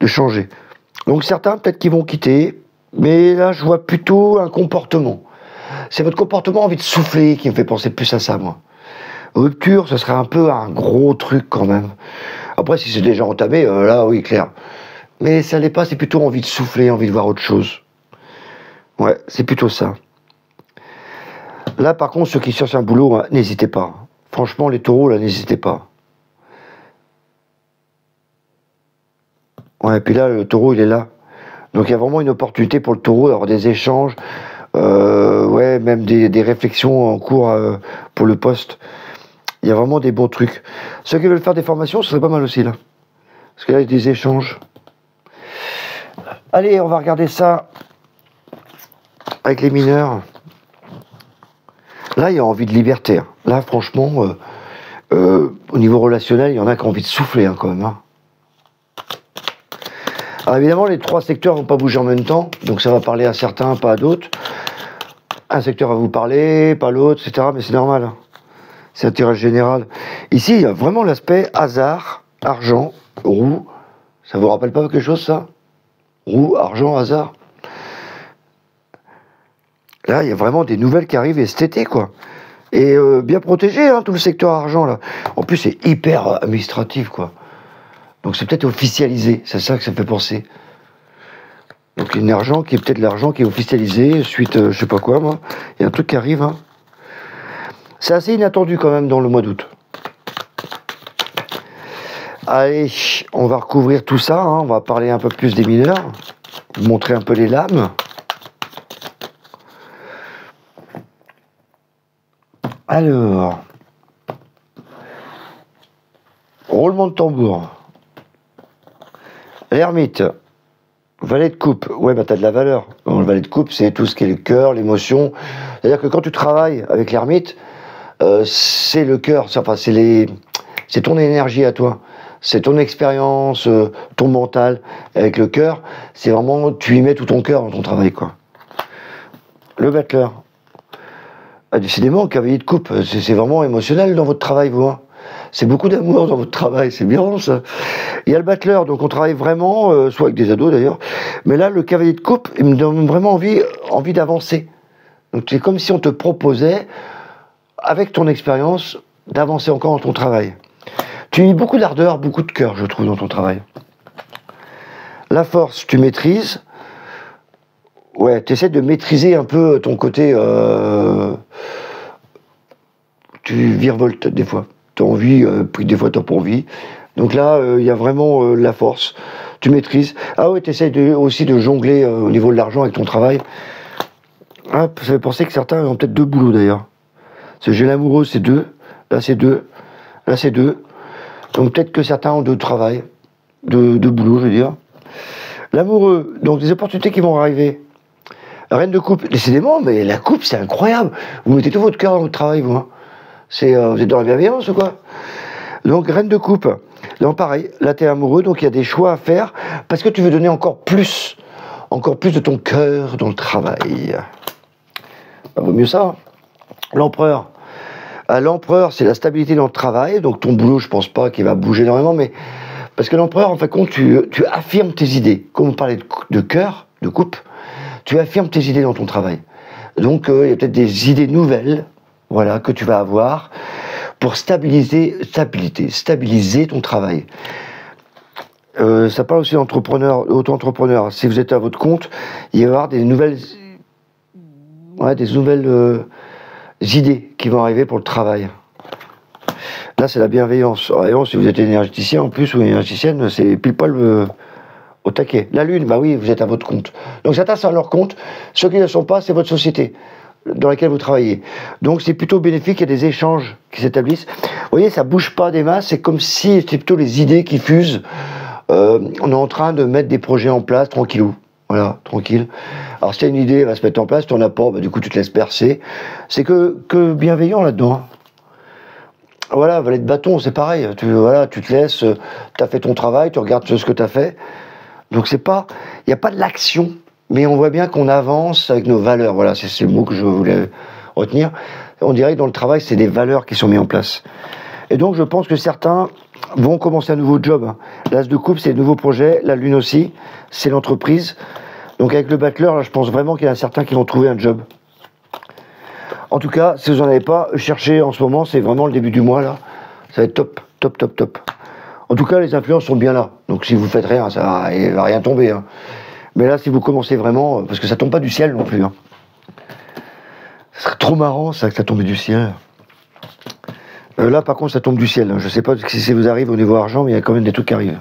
De changer. Donc certains peut-être qui vont quitter, mais là, je vois plutôt un comportement. C'est votre comportement envie de souffler qui me fait penser plus à ça, moi. Rupture, ce serait un peu un gros truc quand même. Après, si c'est déjà entamé, là, oui, clair. Mais ça l'est pas, c'est plutôt envie de souffler, envie de voir autre chose. Ouais, c'est plutôt ça. Là, par contre, ceux qui cherchent un boulot, hein, n'hésitez pas. Franchement, les taureaux, là, n'hésitez pas. Ouais, et puis là, le taureau, il est là. Donc, il y a vraiment une opportunité pour le taureau d'avoir des échanges. Ouais, même des réflexions en cours pour le poste. Il y a vraiment des bons trucs. Ceux qui veulent faire des formations, ce serait pas mal aussi, là. Parce que là, il y a des échanges. Allez, on va regarder ça avec les mineurs. Là, il y a envie de liberté. Hein. Là, franchement, au niveau relationnel, il y en a qui ont envie de souffler, hein, quand même. Hein. Alors évidemment, les trois secteurs vont pas bouger en même temps, donc ça va parler à certains, pas à d'autres. Un secteur va vous parler, pas l'autre, etc. Mais c'est normal. Hein. C'est un tirage général. Ici, il y a vraiment l'aspect hasard, argent, roue. Ça vous rappelle pas quelque chose, ça? Roue, argent, hasard. Là, il y a vraiment des nouvelles qui arrivent et cet été, quoi. Et bien protégé, hein, tout le secteur argent, là. En plus, c'est hyper administratif, quoi. Donc c'est peut-être officialisé, c'est ça que ça me fait penser. Donc il y a l'argent qui est peut-être l'argent qui est officialisé, suite je sais pas quoi moi. Il y a un truc qui arrive. Hein. C'est assez inattendu quand même dans le mois d'août. Allez, on va recouvrir tout ça, hein. On va parler un peu plus des mineurs, vous montrer un peu les lames. Alors, roulement de tambour. L'ermite, valet de coupe. Ouais, bah t'as de la valeur. Donc, le valet de coupe, c'est tout ce qui est le cœur, l'émotion. C'est-à-dire que quand tu travailles avec l'ermite, c'est le cœur, enfin, c'est ton énergie à toi. C'est ton expérience, ton mental. Avec le cœur, c'est vraiment, tu y mets tout ton cœur dans ton travail, quoi. Le battleur. Ah, décidément, cavalier de coupe, c'est vraiment émotionnel dans votre travail, vous. Hein. C'est beaucoup d'amour dans votre travail, c'est bien ça. Il y a le battleur, donc on travaille vraiment, soit avec des ados d'ailleurs, mais là, le cavalier de coupe, il me donne vraiment envie d'avancer. Donc c'est comme si on te proposait, avec ton expérience, d'avancer encore dans ton travail. Tu mets beaucoup d'ardeur, beaucoup de cœur, je trouve, dans ton travail. La force, tu maîtrises. Ouais, tu essaies de maîtriser un peu ton côté... tu virevoltes des fois. Tu as envie, puis des fois tu n'as pas envie. Donc là, il y a vraiment la force. Tu maîtrises. Ah ouais, tu essaies aussi de jongler au niveau de l'argent avec ton travail. Ah, ça fait penser que certains ont peut-être 2 boulots d'ailleurs. J'ai l'amoureux, c'est 2. Là, c'est 2. Là, c'est 2. Donc peut-être que certains ont 2 travail. 2 boulots, je veux dire. L'amoureux, donc des opportunités qui vont arriver. Reine de coupe, décidément, mais la coupe, c'est incroyable. Vous mettez tout votre cœur dans votre travail, vous. Hein. Vous êtes dans la bienveillance ou quoi? Donc, reine de coupe. Donc, pareil, là, t'es amoureux, donc il y a des choix à faire parce que tu veux donner encore plus de ton cœur dans le travail. Bah, vaut mieux ça. Hein. L'empereur. L'empereur, c'est la stabilité dans le travail. Donc, ton boulot, je pense pas qu'il va bouger énormément, mais parce que l'empereur, en fin de compte, tu affirmes tes idées. Comme on parlait de cœur, de coupe, tu affirmes tes idées dans ton travail. Donc, il y a peut-être des idées nouvelles, voilà, que tu vas avoir pour stabiliser ton travail. Ça parle aussi d'entrepreneur, auto-entrepreneur. Si vous êtes à votre compte, il va y avoir des nouvelles idées qui vont arriver pour le travail. Là, c'est la bienveillance. Alors, si vous êtes énergéticien en plus ou énergéticienne, c'est pile poil au taquet. La Lune, bah oui, vous êtes à votre compte. Donc certains sont à leur compte. Ceux qui ne le sont pas, c'est votre société dans laquelle vous travaillez. Donc c'est plutôt bénéfique, il y a des échanges qui s'établissent. Vous voyez, ça bouge pas des masses, c'est comme si c'était plutôt les idées qui fusent. On est en train de mettre des projets en place, tranquillou. Voilà, tranquille. Alors si tu as une idée, elle va se mettre en place, tu n'en as pas, bah, du coup tu te laisses percer. C'est que bienveillant là-dedans. Hein. Voilà, valet de bâton, c'est pareil. Tu te laisses, tu as fait ton travail, tu regardes ce que tu as fait. Donc il n'y a pas de l'action, mais on voit bien qu'on avance avec nos valeurs. Voilà, c'est le mot que je voulais retenir. On dirait que dans le travail, c'est des valeurs qui sont mises en place. Et donc je pense que certains vont commencer un nouveau job. Hein. L'as de coupe, c'est le nouveau projet. La lune aussi, c'est l'entreprise. Donc avec le battleur, là, je pense vraiment qu'il y en a certains qui vont trouver un job. En tout cas, si vous n'en avez pas, cherchez en ce moment, c'est vraiment le début du mois là. Ça va être top, top, top, top. En tout cas, les influences sont bien là. Donc si vous faites rien, il va rien tomber. Hein. Mais là, si vous commencez vraiment, parce que ça tombe pas du ciel non plus. Hein. Ce serait trop marrant ça que ça tombe du ciel. Là, par contre, ça tombe du ciel. Hein. Je sais pas si ça vous arrive au niveau argent, mais il y a quand même des trucs qui arrivent.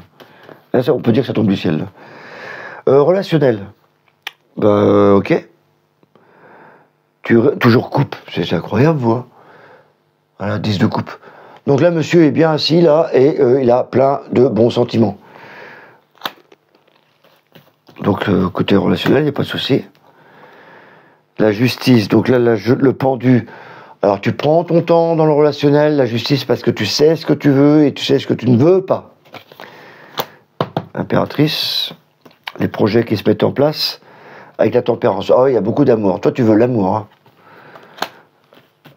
Là, ça, on peut dire que ça tombe du ciel. Relationnel. Bah, ok. Toujours coupe. C'est incroyable, vous. Hein. Voilà, 10 de coupe. Donc là, monsieur est bien assis, là, et il a plein de bons sentiments. Donc, côté relationnel, il n'y a pas de souci. La justice, donc là, le pendu. Alors, tu prends ton temps dans le relationnel, la justice, parce que tu sais ce que tu veux et tu sais ce que tu ne veux pas. Impératrice, les projets qui se mettent en place avec la tempérance. Oh, il y a beaucoup d'amour. Toi, tu veux l'amour, hein.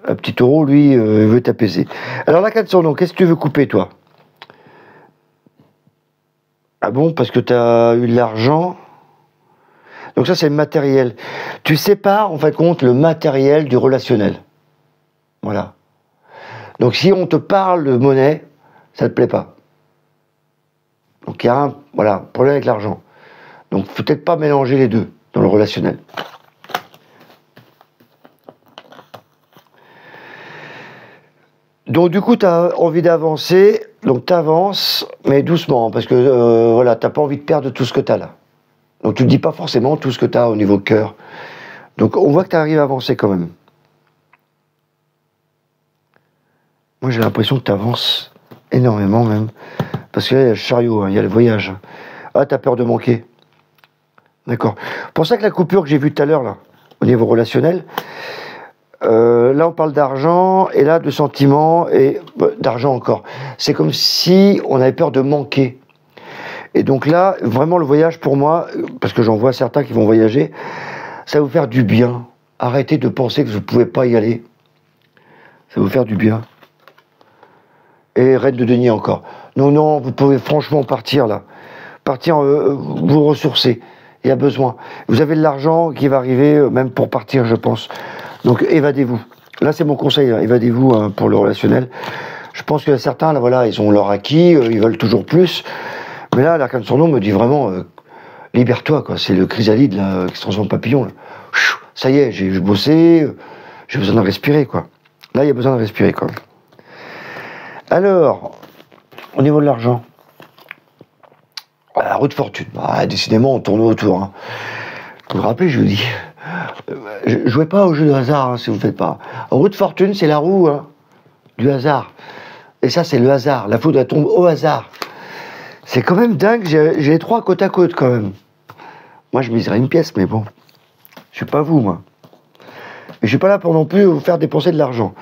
Un petit taureau, lui, il veut t'apaiser. Alors, la 400, donc, qu'est-ce que tu veux couper, toi? Ah bon, parce que tu as eu de l'argent. Donc ça, c'est le matériel. Tu sépares, en fin de compte, le matériel du relationnel. Voilà. Donc si on te parle de monnaie, ça ne te plaît pas. Donc il y a un problème avec l'argent. Donc peut-être pas mélanger les deux dans le relationnel. Donc du coup, tu as envie d'avancer, Donc t'avances, mais doucement, parce que voilà, t'as pas envie de perdre tout ce que t'as là. Donc tu ne dis pas forcément tout ce que t'as au niveau cœur. Donc on voit que t'arrives à avancer quand même. Moi j'ai l'impression que t'avances énormément même. Parce que là, il y a le chariot, hein, il y a le voyage. Ah, t'as peur de manquer. D'accord. Pour ça que la coupure que j'ai vue tout à l'heure, là, au niveau relationnel, là on parle d'argent, et là de sentiments, et d'argent encore. C'est comme si on avait peur de manquer. Et donc là, vraiment le voyage pour moi, parce que j'en vois certains qui vont voyager, ça va vous faire du bien. Arrêtez de penser que vous ne pouvez pas y aller. Ça va vous faire du bien. Et reine de denier encore. Non, non, vous pouvez franchement partir là. Partir, vous ressourcer. Il y a besoin. Vous avez de l'argent qui va arriver, même pour partir, je pense. Donc évadez-vous. Là, c'est mon conseil. Hein. Évadez-vous hein, pour le relationnel. Je pense que certains, là, voilà, ils ont leur acquis, ils veulent toujours plus. Mais là, l'arcane de son nom me dit vraiment, libère-toi, quoi. C'est le chrysalide là, qui se transforme en papillon. Là. Ça y est, j'ai bossé, j'ai besoin de respirer, quoi. Là, il y a besoin de respirer, quoi. Alors, au niveau de l'argent, la roue de fortune. Ah, décidément, on tourne autour. Hein. Vous vous rappelez, je vous dis, jouez pas au jeu de hasard hein, si vous ne faites pas. Roue de fortune, c'est la roue hein, du hasard. Et ça, c'est le hasard. La foudre, elle tombe au hasard. C'est quand même dingue, j'ai les trois côte à côte quand même. Moi, je miserais une pièce, mais bon. Je suis pas vous, moi. Et je suis pas là pour non plus vous faire dépenser de l'argent.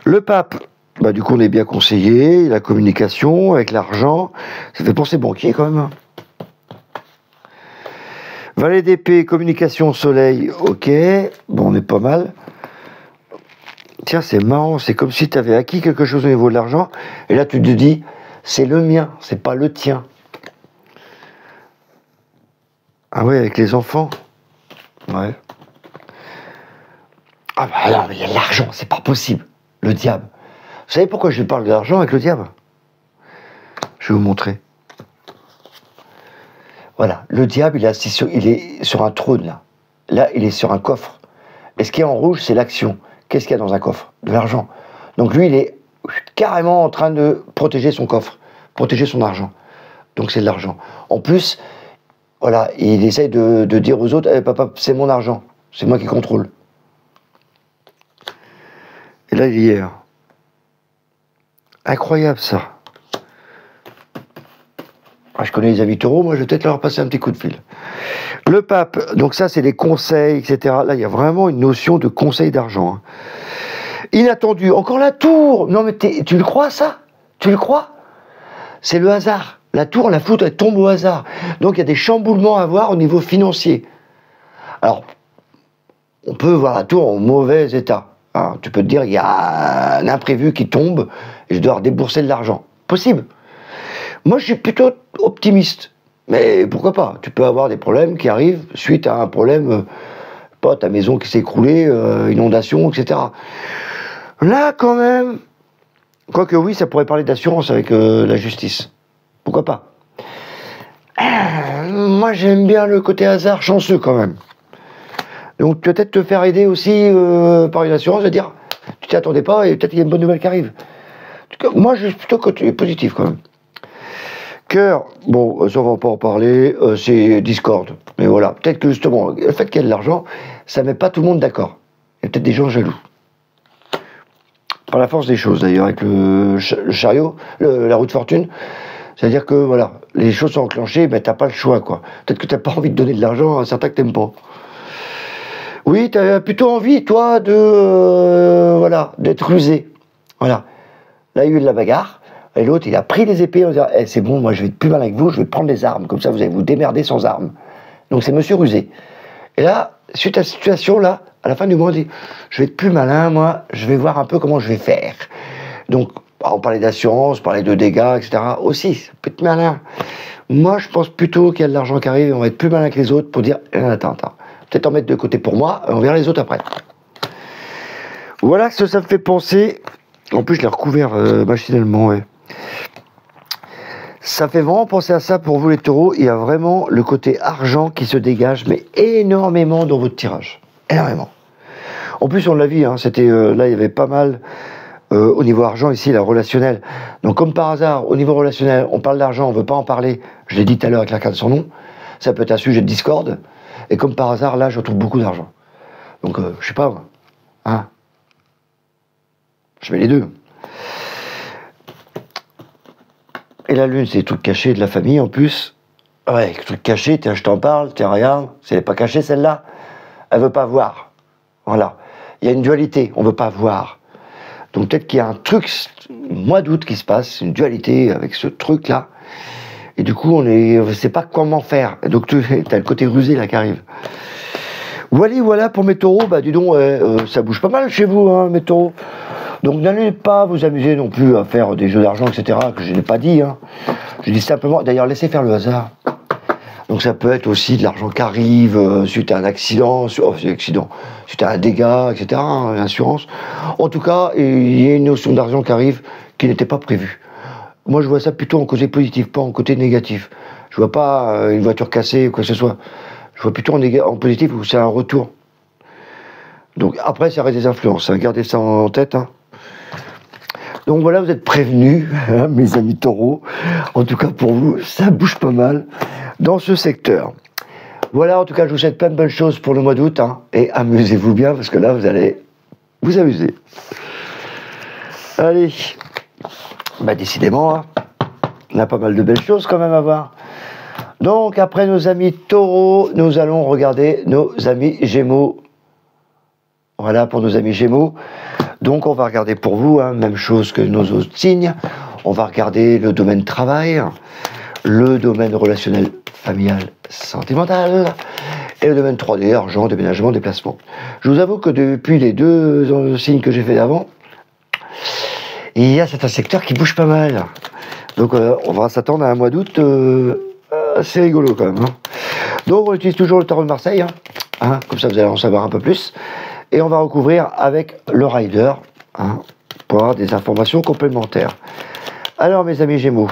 Le pape, bah, du coup, on est bien conseillé. La communication avec l'argent, ça fait penser banquier quand même. Hein. Valet d'épée, communication, soleil, ok. Bon, on est pas mal. Tiens, c'est marrant, c'est comme si tu avais acquis quelque chose au niveau de l'argent. Et là, tu te dis, c'est le mien, c'est pas le tien. Ah ouais, avec les enfants. Ouais. Ah bah non, mais il y a l'argent, c'est pas possible. Le diable. Vous savez pourquoi je parle de l'argent avec le diable? Je vais vous montrer. Voilà, le diable, il est sur un trône, là. Là, il est sur un coffre. Et ce qui est en rouge, c'est l'action. Qu'est-ce qu'il y a dans un coffre? De l'argent. Donc lui, il est carrément en train de protéger son coffre, protéger son argent. Donc c'est de l'argent. En plus, voilà, il essaye de dire aux autres, hey, papa, c'est mon argent, c'est moi qui contrôle. Et là, il y est. Incroyable, ça. Ah, je connais les avis taureaux, moi je vais peut-être leur passer un petit coup de fil. Le pape, donc ça c'est les conseils, etc. Là, il y a vraiment une notion de conseil d'argent. Hein. Inattendu, encore la tour. Non mais tu le crois ça? Tu le crois? C'est le hasard. La tour, la foudre, elle tombe au hasard. Donc il y a des chamboulements à voir au niveau financier. Alors, on peut voir la tour en mauvais état. Hein. Tu peux te dire, il y a un imprévu qui tombe et je dois débourser de l'argent. Possible. Moi, je suis plutôt optimiste. Mais pourquoi pas? Tu peux avoir des problèmes qui arrivent suite à un problème, pas ta maison qui s'est écroulée, inondation, etc. Là, quand même, quoique oui, ça pourrait parler d'assurance avec la justice. Pourquoi pas? Moi, j'aime bien le côté hasard chanceux quand même. Donc peut-être te faire aider aussi par une assurance, à dire, tu t'y attendais pas et peut-être qu'il y a une bonne nouvelle qui arrive. En tout cas, moi, je suis plutôt côté positif quand même. Cœur, bon, ça on va pas en parler, c'est discorde. Mais voilà, peut-être que justement, le fait qu'il y ait de l'argent, ça met pas tout le monde d'accord. Il y a peut-être des gens jaloux. Par la force des choses d'ailleurs, avec le chariot, la roue de fortune, c'est-à-dire que voilà, les choses sont enclenchées, ben t'as pas le choix quoi. Peut-être que t'as pas envie de donner de l'argent à certains que t'aimes pas. Oui, t'as plutôt envie, toi, de voilà, d'être rusé. Voilà. Là, il y a eu de la bagarre. Et l'autre, il a pris des épées en disant hey, c'est bon, moi je vais être plus mal avec vous, je vais prendre des armes, comme ça vous allez vous démerder sans armes. Donc c'est monsieur rusé. Et là, suite à cette situation-là, à la fin du mois, on dit je vais être plus malin, moi, je vais voir un peu comment je vais faire. Donc, on parlait d'assurance, on parlait de dégâts, etc. Aussi, ça peut être malin. Moi, je pense plutôt qu'il y a de l'argent qui arrive et on va être plus malin que les autres pour dire attends, peut-être en mettre de côté pour moi, et on verra les autres après. Voilà ce que ça me fait penser. En plus, je l'ai recouvert machinalement, ouais. Ça fait vraiment penser à ça pour vous les taureaux. Il y a vraiment le côté argent qui se dégage, mais énormément dans votre tirage. Énormément. En plus, on l'a vu, hein, c'était là, il y avait pas mal Au niveau argent, ici, la relationnelle. Donc, comme par hasard, au niveau relationnel, on parle d'argent, on ne veut pas en parler. Je l'ai dit tout à l'heure avec la carte de son nom. Ça peut être un sujet de discorde. Et comme par hasard, là, je retrouve beaucoup d'argent. Donc, je sais pas, moi. Hein, je mets les deux. Et la lune, c'est des trucs cachés de la famille, en plus. Ouais, trucs cachés, tiens, je t'en parle, tiens, regarde. Si elle n'est pas cachée, celle-là, elle veut pas voir. Voilà. Il y a une dualité, on veut pas voir. Donc peut-être qu'il y a un truc, mois d'août qui se passe, une dualité avec ce truc-là. Et du coup, on ne sait pas comment faire. Et donc tu as le côté rusé là qui arrive. Voilà pour mes taureaux. Bah dis donc, ça bouge pas mal chez vous, hein, mes taureaux. Donc n'allez pas vous amuser non plus à faire des jeux d'argent, etc. que je n'ai pas dit. Hein. Je dis simplement, d'ailleurs, laissez faire le hasard. Donc ça peut être aussi de l'argent qui arrive suite à un accident, suite à un dégât, etc., hein, assurance. En tout cas, il y a une notion d'argent qui arrive qui n'était pas prévue. Moi, je vois ça plutôt en côté positif, pas en côté négatif. Je vois pas une voiture cassée ou quoi que ce soit. Je vois plutôt en positif où c'est un retour. Donc après, ça reste des influences. Hein. Gardez ça en tête. Hein. Donc voilà, vous êtes prévenus, hein, mes amis taureaux. En tout cas, pour vous, ça bouge pas mal dans ce secteur. Voilà, en tout cas, je vous souhaite plein de bonnes choses pour le mois d'août. Hein, et amusez-vous bien, parce que là, vous allez vous amuser. Allez. Bah, décidément, hein, on a pas mal de belles choses quand même à voir. Donc, après nos amis taureaux, nous allons regarder nos amis gémeaux. Voilà, pour nos amis gémeaux. Donc, on va regarder pour vous, hein, même chose que nos autres signes. On va regarder le domaine travail, le domaine relationnel, familial, sentimental, et le domaine 3D, argent, déménagement, déplacement. Je vous avoue que depuis les deux signes que j'ai fait d'avant, il y a certains secteurs qui bougent pas mal. Donc, on va s'attendre à un mois d'août assez rigolo quand même. Hein. Donc, on utilise toujours le tarot de Marseille, hein, comme ça vous allez en savoir un peu plus. Et on va recouvrir avec le rider, hein, pour avoir des informations complémentaires. Alors, mes amis Gémeaux,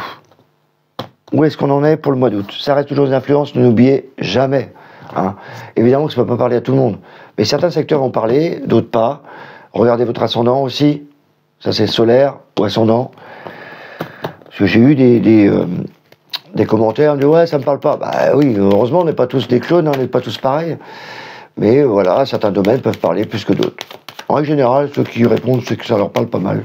où est-ce qu'on en est pour le mois d'août? Ça reste toujours des influences, ne l'oubliez jamais. Hein. Évidemment que ça ne peut pas parler à tout le monde. Mais certains secteurs vont parler, d'autres pas. Regardez votre ascendant aussi. Ça, c'est solaire ou ascendant. Parce que j'ai eu des commentaires, on me dit ouais, ça me parle pas. Bah oui, heureusement, on n'est pas tous des clones, on n'est pas tous pareils. Mais voilà, certains domaines peuvent parler plus que d'autres. En règle générale, ceux qui répondent, c'est que ça leur parle pas mal.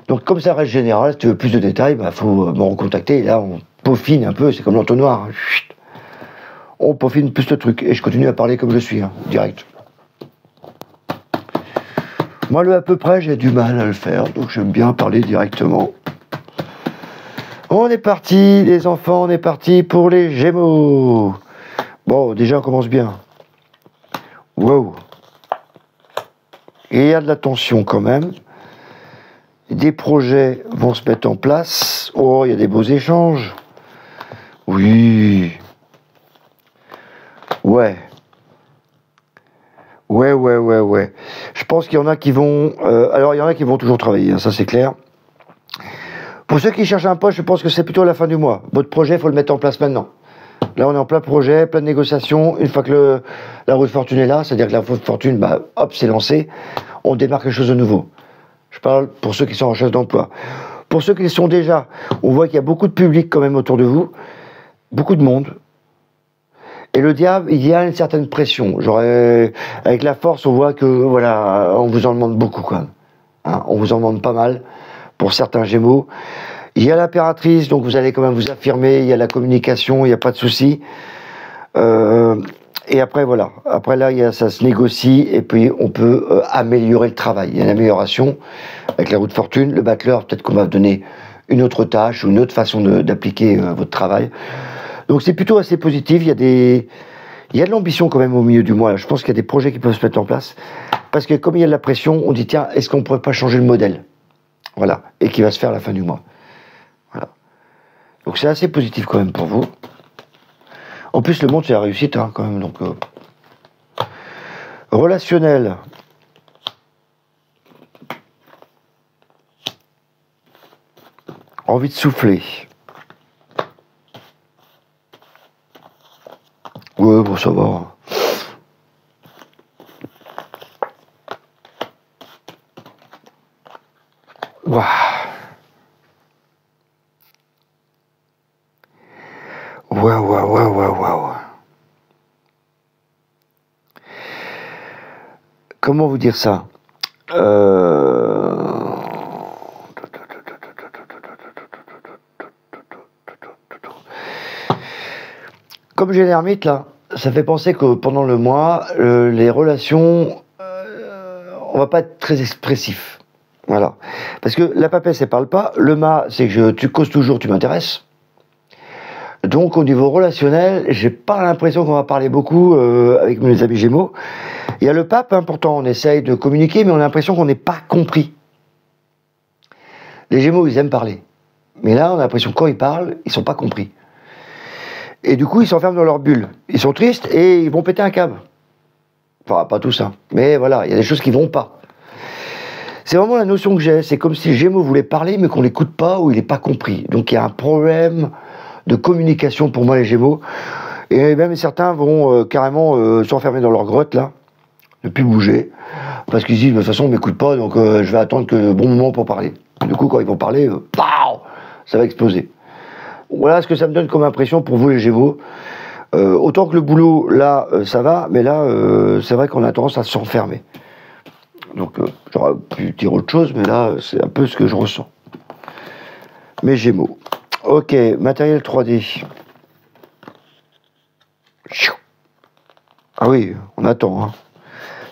Donc comme ça reste général, si tu veux plus de détails, bah faut me recontacter. Et là, on peaufine un peu, c'est comme l'entonnoir. Hein. On peaufine plus le truc. Et je continue à parler comme je suis, hein, direct. Moi, le à peu près, j'ai du mal à le faire, donc j'aime bien parler directement. On est parti, les enfants, on est parti pour les Gémeaux. Bon, déjà, on commence bien. Wow. Et il y a de la tension quand même. Des projets vont se mettre en place. Oh, il y a des beaux échanges. Oui. Ouais. Ouais. Je pense qu'il y en a qui vont... alors, il y en a qui vont toujours travailler, hein, ça c'est clair. Pour ceux qui cherchent un poste, je pense que c'est plutôt à la fin du mois. Votre projet, il faut le mettre en place maintenant. Là, on est en plein projet, plein de négociations. Une fois que la roue de fortune est là, c'est-à-dire que la roue de fortune, bah, hop, c'est lancé, on démarre quelque chose de nouveau. Je parle pour ceux qui sont en recherche d'emploi. Pour ceux qui sont déjà, on voit qu'il y a beaucoup de public quand même autour de vous, beaucoup de monde. Et le diable, il y a une certaine pression. Avec la force, on voit que, voilà, on vous en demande beaucoup quand même. Hein, on vous en demande pas mal pour certains Gémeaux. Il y a l'impératrice, donc vous allez quand même vous affirmer, il y a la communication, il n'y a pas de souci. Et après, voilà. Après, là, ça se négocie et puis on peut améliorer le travail. Il y a une amélioration avec la roue de fortune. Le battleur, peut-être qu'on va vous donner une autre tâche ou une autre façon d'appliquer votre travail. Donc, c'est plutôt assez positif. Il y a de l'ambition quand même au milieu du mois. Je pense qu'il y a des projets qui peuvent se mettre en place. Parce que comme il y a de la pression, on dit, tiens, est-ce qu'on ne pourrait pas changer le modèle? Voilà. Et qui va se faire à la fin du mois. Voilà. Donc, c'est assez positif quand même pour vous. En plus, le monde, c'est la réussite, hein, quand même. Donc, relationnel. Envie de souffler. Ouais, bon, ça va. comment vous dire ça? Comme j'ai l'ermite là, ça fait penser que pendant le mois, les relations, on va pas être très expressif. Voilà. Parce que la papesse, elle parle pas. Le mât, c'est que tu causes toujours, tu m'intéresses. Donc au niveau relationnel, j'ai pas l'impression qu'on va parler beaucoup avec mes amis Gémeaux. Il y a le pape, hein, pourtant on essaye de communiquer, mais on a l'impression qu'on n'est pas compris. Les Gémeaux, ils aiment parler. Mais là, on a l'impression que quand ils parlent, ils sont pas compris. Et du coup, ils s'enferment dans leur bulle. Ils sont tristes et ils vont péter un câble. Enfin, pas tout ça. Mais voilà, il y a des choses qui vont pas. C'est vraiment la notion que j'ai. C'est comme si le Gémeaux voulait parler, mais qu'on l'écoute pas ou il n'est pas compris. Donc il y a un problème de communication pour moi, les Gémeaux. Et même certains vont carrément s'enfermer dans leur grotte, là, ne plus bouger. Parce qu'ils se disent, de toute façon, on m'écoute pas, donc je vais attendre que le bon moment pour parler. Du coup, quand ils vont parler, ça va exploser. Voilà ce que ça me donne comme impression pour vous, les Gémeaux. Autant que le boulot, là, ça va, mais là, c'est vrai qu'on a tendance à s'enfermer. Donc, j'aurais pu dire autre chose, mais là, c'est un peu ce que je ressens. Mes Gémeaux. Ok, matériel 3D. Ah oui, on attend. Hein.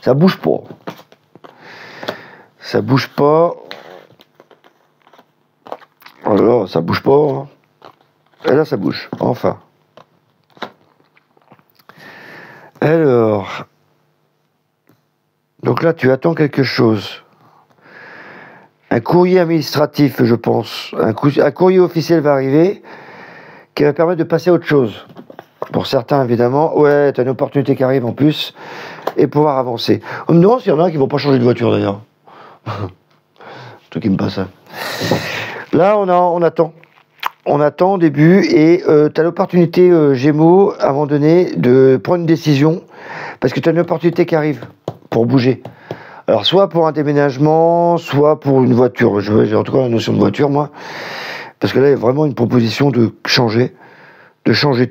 Ça bouge pas. Ça bouge pas. Oh là là, ça bouge pas. Hein. Et là, ça bouge. Enfin. Alors. Donc là, tu attends quelque chose. Un courrier administratif, je pense. Un courrier officiel va arriver qui va permettre de passer à autre chose. Pour certains, évidemment. Ouais, tu as une opportunité qui arrive en plus. Et pouvoir avancer. On me demande s'il y en a qui ne vont pas changer de voiture, d'ailleurs. Tout qui me passe. Là, on attend. On attend au début et tu as l'opportunité, Gémeaux, à un moment donné, de prendre une décision. Parce que tu as une opportunité qui arrive pour bouger. Alors, soit pour un déménagement, soit pour une voiture. J'ai en tout cas la notion de voiture, moi. Parce que là, il y a vraiment une proposition de changer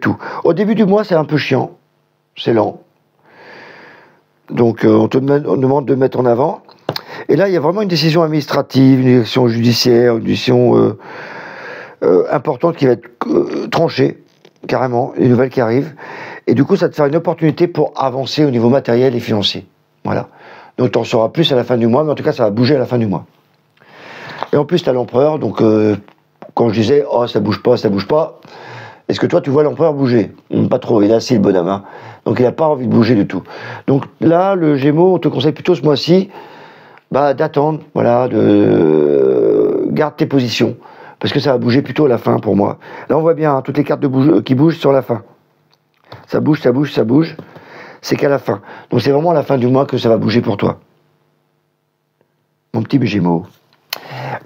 tout. Au début du mois, c'est un peu chiant. C'est lent. Donc, on demande de mettre en avant. Et là, il y a vraiment une décision administrative, une décision judiciaire, une décision importante qui va être tranchée, carrément, une nouvelle qui arrive. Et du coup, ça te fait une opportunité pour avancer au niveau matériel et financier. Voilà. Donc, tu en sauras plus à la fin du mois, mais en tout cas, ça va bouger à la fin du mois. Et en plus, tu as l'empereur, donc quand je disais, oh, ça bouge pas, est-ce que toi, tu vois l'empereur bouger? Pas trop, il est assis, le bonhomme. Hein. Donc, il n'a pas envie de bouger du tout. Donc là, le Gémeaux, on te conseille plutôt ce mois-ci d'attendre, voilà, garde tes positions, parce que ça va bouger plutôt à la fin pour moi. Là, on voit bien hein, toutes les cartes qui bougent sur la fin. Ça bouge, c'est qu'à la fin. Donc, c'est vraiment à la fin du mois que ça va bouger pour toi. Mon petit Gémeaux.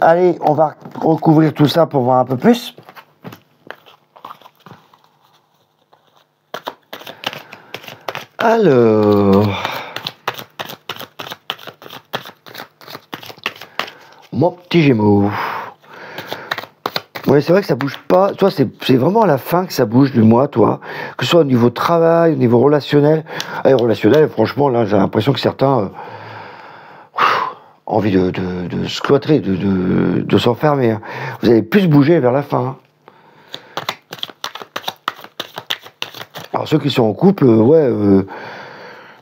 Allez, on va recouvrir tout ça pour voir un peu plus. Alors, mon petit Gémeaux. Ouais, c'est vrai que ça bouge pas. Toi, c'est vraiment à la fin que ça bouge du mois, toi. Que ce soit au niveau travail, au niveau relationnel. Et relationnel, franchement, là, j'ai l'impression que certains ont envie de se cloîtrer, de s'enfermer. Hein. Vous allez plus bouger vers la fin. Hein. Alors, ceux qui sont en couple,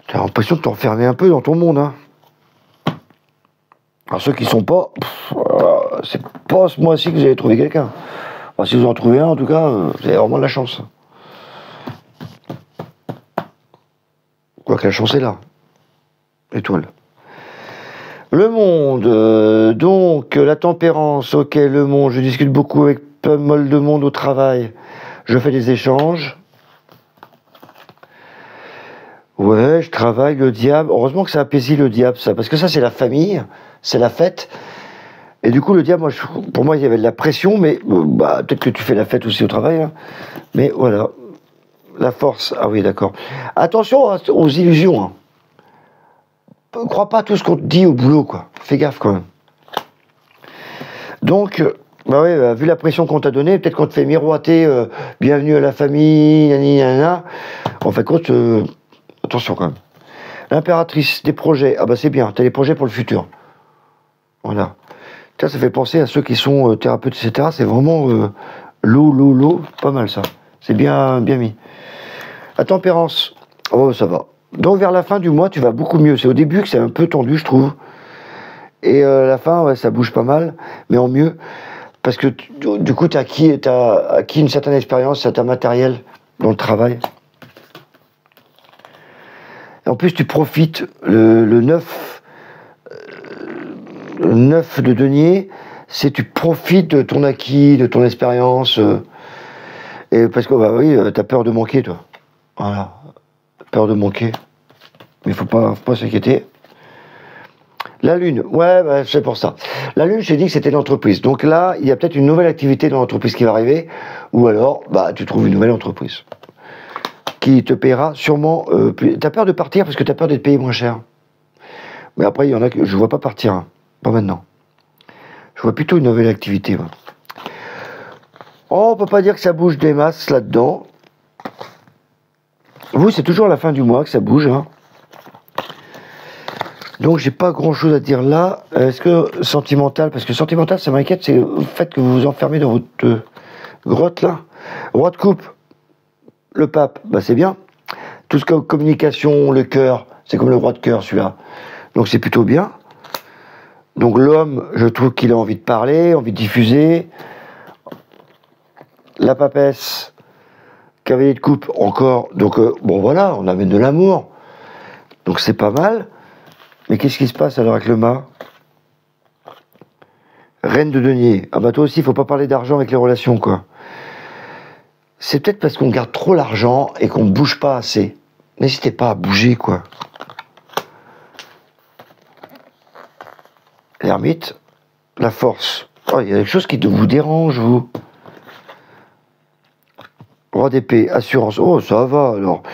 t'as l'impression de t'enfermer un peu dans ton monde. Hein. Alors, ceux qui sont pas, c'est pas ce mois-ci que vous allez trouver quelqu'un. Enfin, si vous en trouvez un, en tout cas, vous avez vraiment de la chance. Quoique la chance est là. Étoile. Le monde, donc la tempérance, ok, le monde, je discute beaucoup avec pas mal de monde au travail, je fais des échanges. Ouais, je travaille, le diable, heureusement que ça apaisit le diable, ça, parce que ça c'est la famille, c'est la fête. Et du coup, le diable, pour moi, il y avait de la pression, mais peut-être que tu fais la fête aussi au travail. Hein. Mais voilà. La force. Ah oui, d'accord. Attention aux illusions. Hein. Ne crois pas à tout ce qu'on te dit au boulot, quoi. Fais gaffe, quand même. Donc, vu la pression qu'on t'a donnée, peut-être qu'on te fait miroiter bienvenue à la famille, nanana. En fait, attention, quand même. L'impératrice, des projets. Ah bah c'est bien, tu as des projets pour le futur. Voilà. Ça fait penser à ceux qui sont thérapeutes, etc. C'est vraiment l'eau, pas mal ça. C'est bien mis. La tempérance, oh ça va. Donc vers la fin du mois, tu vas beaucoup mieux. C'est au début que c'est un peu tendu, je trouve. Et la fin, ouais, ça bouge pas mal, mais en mieux. Parce que du coup, tu as acquis une certaine expérience, certain matériel dans le travail. Et en plus, tu profites, le 9 de denier, c'est tu profites de ton acquis, de ton expérience. Et parce que, bah oui, tu as peur de manquer, toi. Voilà. Peur de manquer. Mais faut pas s'inquiéter. La Lune, ouais, bah, c'est pour ça. La Lune, je t'ai dit que c'était l'entreprise. Donc là, il y a peut-être une nouvelle activité dans l'entreprise qui va arriver. Ou alors, bah, tu trouves une nouvelle entreprise qui te paiera sûrement plus. T'as peur de partir parce que t'as peur d'être payé moins cher. Mais après, il y en a que je vois pas partir. Hein. Pas maintenant. Je vois plutôt une nouvelle activité. Ouais. Oh, on peut pas dire que ça bouge des masses là-dedans. Vous, c'est toujours à la fin du mois que ça bouge. Hein. Donc, j'ai pas grand-chose à dire là. Est-ce que sentimental, parce que sentimental, ça m'inquiète, c'est le fait que vous vous enfermez dans votre grotte là. Roi de coupe, le pape, bah c'est bien. Tout ce qui est communication, le cœur, c'est comme le roi de cœur celui-là. Donc c'est plutôt bien. Donc l'homme, je trouve qu'il a envie de parler, envie de diffuser. La papesse, cavalier de coupe, encore. Donc bon voilà, on amène de l'amour. Donc c'est pas mal. Mais qu'est-ce qui se passe alors avec le mât? Reine de denier. Ah bah toi aussi, il faut pas parler d'argent avec les relations, quoi. C'est peut-être parce qu'on garde trop l'argent et qu'on ne bouge pas assez. N'hésitez pas à bouger, quoi. L'ermite, la force. Oh, il y a quelque chose qui vous dérange, vous. Roi d'épée, assurance. Oh, ça va, alors.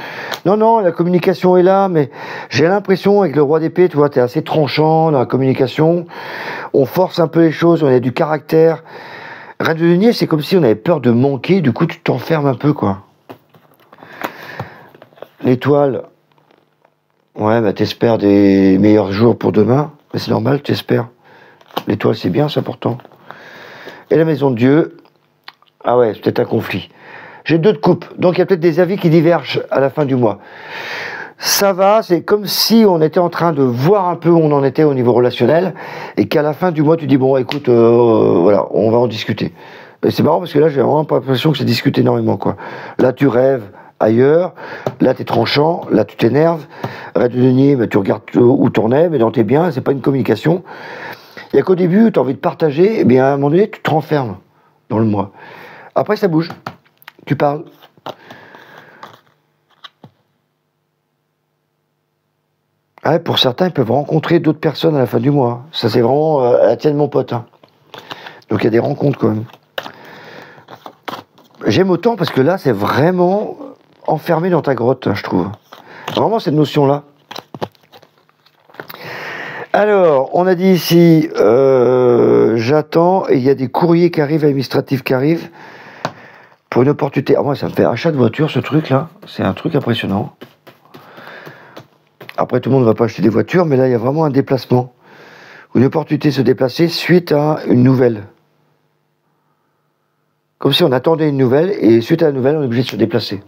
Non, la communication est là, mais j'ai l'impression, avec le roi d'épée, tu vois, t'es assez tranchant dans la communication. On force un peu les choses, on a du caractère. Reine de denier, c'est comme si on avait peur de manquer, du coup, tu t'enfermes un peu, quoi. L'étoile, ouais, bah t'espères des meilleurs jours pour demain, mais c'est normal, t'espères. L'étoile, c'est bien, c'est important. Et la maison de Dieu, ah ouais, c'est peut-être un conflit. J'ai 2 de coupe, donc il y a peut-être des avis qui divergent à la fin du mois. Ça va, c'est comme si on était en train de voir un peu où on en était au niveau relationnel, et qu'à la fin du mois, tu dis, bon, écoute, voilà, on va en discuter. Et c'est marrant parce que là, j'ai vraiment pas l'impression que c'est discuté énormément, quoi. Là, tu rêves ailleurs, là, t'es tranchant, là, tu t'énerves. Reine de denier, bah, tu regardes où t'en es, mais dans tes biens, c'est pas une communication. Il y a qu'au début, tu as envie de partager, et bien à un moment donné, tu te renfermes dans le mois. Après, ça bouge. Tu parles. Ah, pour certains, ils peuvent rencontrer d'autres personnes à la fin du mois. Ça, c'est vraiment à la tienne, mon pote. Hein. Donc, il y a des rencontres, quand même. J'aime autant parce que là, c'est vraiment enfermé dans ta grotte, je trouve. Vraiment, cette notion-là. Alors, on a dit ici, j'attends, et il y a des courriers qui arrivent, administratifs qui arrivent, pour une opportunité. Ah, moi, ça me fait achat de voiture, ce truc-là. C'est un truc impressionnant. Après, tout le monde ne va pas acheter des voitures, mais là, il y a vraiment un déplacement. Une opportunité de se déplacer suite à une nouvelle. Comme si on attendait une nouvelle, et suite à la nouvelle, on est obligé de se déplacer.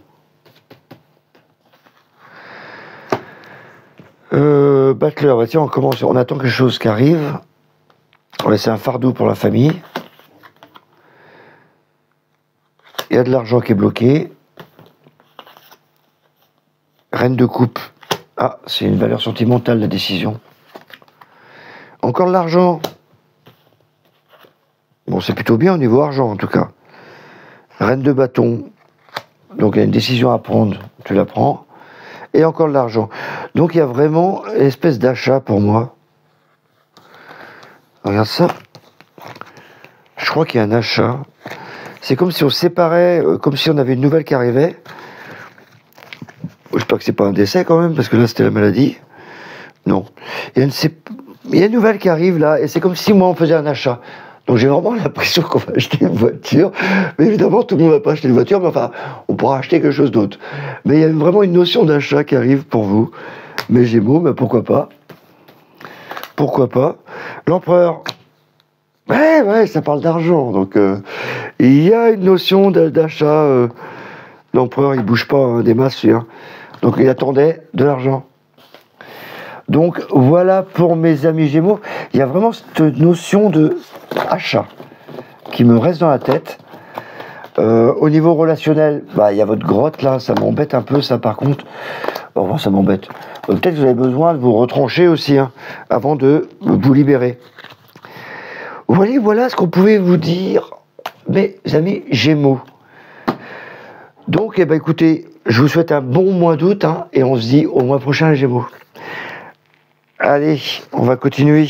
Butler, bah tiens, on commence, on attend quelque chose qui arrive. Ouais, c'est un fardeau pour la famille. Il y a de l'argent qui est bloqué. Reine de coupe. Ah, c'est une valeur sentimentale, la décision. Encore de l'argent. Bon, c'est plutôt bien au niveau argent, en tout cas. Reine de bâton. Donc, il y a une décision à prendre. Tu la prends. Et encore de l'argent. Donc, il y a vraiment une espèce d'achat pour moi. Regarde ça. Je crois qu'il y a un achat. C'est comme si on séparait, comme si on avait une nouvelle qui arrivait. J'espère que c'est pas un décès quand même, parce que là c'était la maladie. Non. Il y a une nouvelle qui arrive là, et c'est comme si moi on faisait un achat. Donc j'ai vraiment l'impression qu'on va acheter une voiture. Mais évidemment, tout le monde ne va pas acheter une voiture, mais enfin, on pourra acheter quelque chose d'autre. Mais il y a vraiment une notion d'achat qui arrive pour vous. mes Gémeaux, mais pourquoi pas. Pourquoi pas. L'empereur, ouais, ça parle d'argent, donc il y a une notion d'achat. L'empereur, il bouge pas hein, des masses, lui, hein. Donc il attendait de l'argent. Donc voilà pour mes amis Gémeaux. Il y a vraiment cette notion de achat qui me reste dans la tête. Au niveau relationnel, il y a votre grotte là, ça m'embête un peu ça par contre. Bon, ça m'embête. Peut-être que vous avez besoin de vous retrancher aussi hein, avant de vous libérer. Voilà ce qu'on pouvait vous dire, mes amis Gémeaux. Donc, écoutez, je vous souhaite un bon mois d'août hein, et on se dit au mois prochain, les Gémeaux. Allez, on va continuer.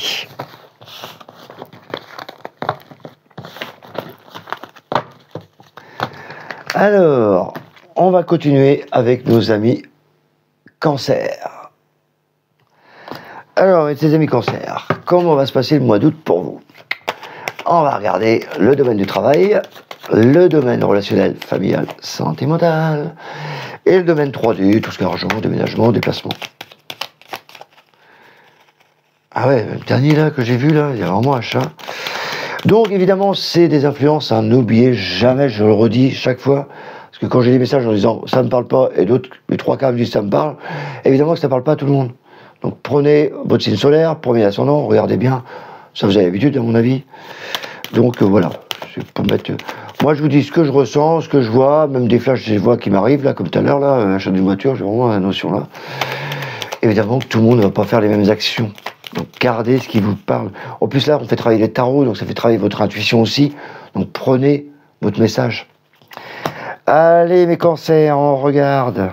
Alors, on va continuer avec nos amis Cancer. Alors, mes amis Cancer, comment va se passer le mois d'août pour vous? On va regarder le domaine du travail, le domaine relationnel, familial, sentimental, et le domaine 3D, tout ce qui est argent, déménagement, déplacement. Ah ouais, le dernier là que j'ai vu là, il y a vraiment achat. Donc évidemment, c'est des influences, hein, n'oubliez jamais, je le redis chaque fois, parce que quand j'ai des messages en disant ça me parle pas, et d'autres, les 3 quarts me disent ça me parle, évidemment que ça parle pas à tout le monde. Donc prenez votre signe solaire, premier ascendant, regardez bien, ça vous avez l'habitude à mon avis. Donc voilà, c'est pour mettre. Moi je vous dis ce que je ressens, ce que je vois, même des flashs je vois qui m'arrivent là, comme tout à l'heure là, achat d'une voiture, j'ai vraiment la notion là. Évidemment que tout le monde ne va pas faire les mêmes actions. Donc gardez ce qui vous parle. En plus là, on fait travailler les tarots, donc ça fait travailler votre intuition aussi. Donc prenez votre message. Allez mes cancers, on regarde.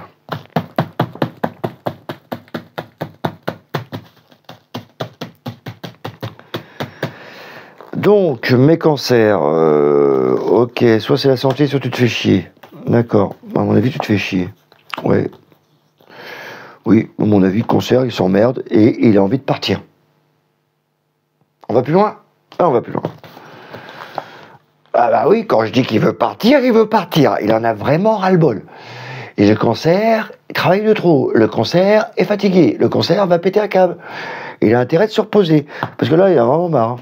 Donc mes cancers, ok, soit c'est la santé, soit tu te fais chier. D'accord, à mon avis tu te fais chier. Ouais. Oui, à mon avis, le cancer, il s'emmerde et il a envie de partir. On va plus loin? Ah, on va plus loin. Ah bah oui, quand je dis qu'il veut partir, il veut partir. Il en a vraiment ras-le-bol. Et le cancer, il travaille de trop. Le cancer est fatigué. Le cancer va péter un câble. Il a intérêt de se reposer. Parce que là, il a vraiment marre.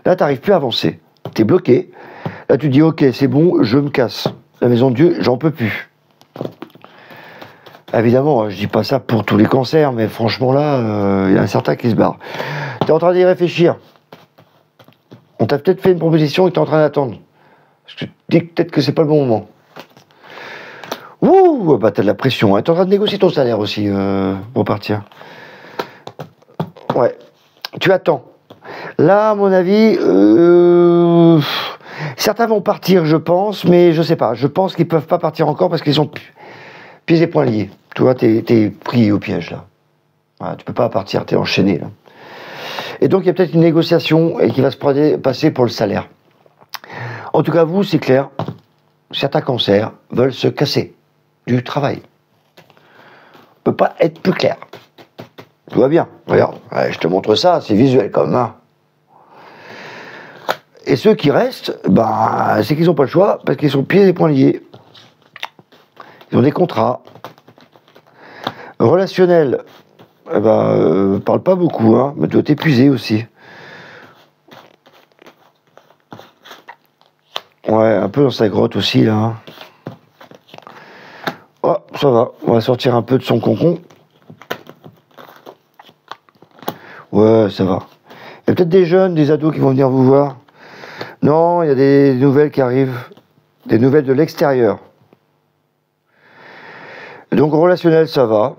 Là, tu n'arrives plus à avancer. Tu es bloqué. Là, tu dis, ok, c'est bon, je me casse. La maison de Dieu, j'en peux plus. Évidemment, je dis pas ça pour tous les cancers, mais franchement là, il y a un certain qui se barre. Tu es en train d'y réfléchir. On t'a peut-être fait une proposition et tu es en train d'attendre. Parce que tu dis peut-être que c'est pas le bon moment. Ouh, bah t'as de la pression. Hein. Tu es en train de négocier ton salaire aussi pour partir. Ouais. Tu attends. Là, à mon avis, certains vont partir, je pense, mais je sais pas. Je pense qu'ils peuvent pas partir encore parce qu'ils sont pieds et poings liés. Tu vois, t'es pris au piège là. Voilà, tu peux pas partir, t'es enchaîné là. Et donc il y a peut-être une négociation et qui va se passer pour le salaire. En tout cas, vous, c'est clair, certains cancers veulent se casser du travail. Peut pas être plus clair. Tout va bien. Regarde, je te montre ça, c'est visuel quand même. Hein. Et ceux qui restent, c'est qu'ils n'ont pas le choix parce qu'ils sont pieds et poings liés. Ils ont des contrats. Relationnel, parle pas beaucoup, hein, mais tu dois t'épuiser aussi. Ouais, un peu dans sa grotte aussi, là. Hein. Oh, ça va, on va sortir un peu de son concon. Ouais, ça va. Il y a peut-être des jeunes, des ados qui vont venir vous voir. Non, il y a des nouvelles qui arrivent. Des nouvelles de l'extérieur. Donc, relationnel, ça va.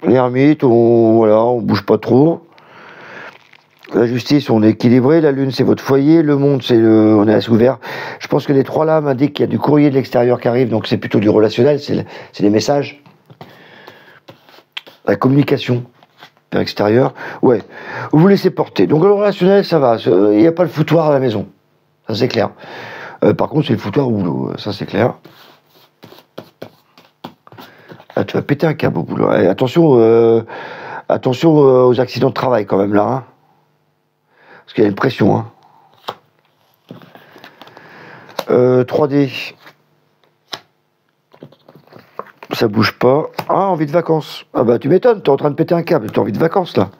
L'ermite, on bouge pas trop. La justice, on est équilibré. La lune, c'est votre foyer. Le monde, on est assez ouvert. Je pense que les 3 là m'indiquent qu'il y a du courrier de l'extérieur qui arrive, donc c'est plutôt du relationnel, c'est des messages. La communication vers l'extérieur. Ouais. Vous vous laissez porter. Donc le relationnel, ça va. Il n'y a pas le foutoir à la maison. Ça, c'est clair. Par contre, c'est le foutoir au boulot. Ça, c'est clair. Là, tu vas péter un câble au boulot. Et attention aux accidents de travail quand même là. Hein. Parce qu'il y a une pression. Hein. 3D. ça bouge pas. Ah, envie de vacances. Ah bah tu m'étonnes, t'es en train de péter un câble, t'as envie de vacances là.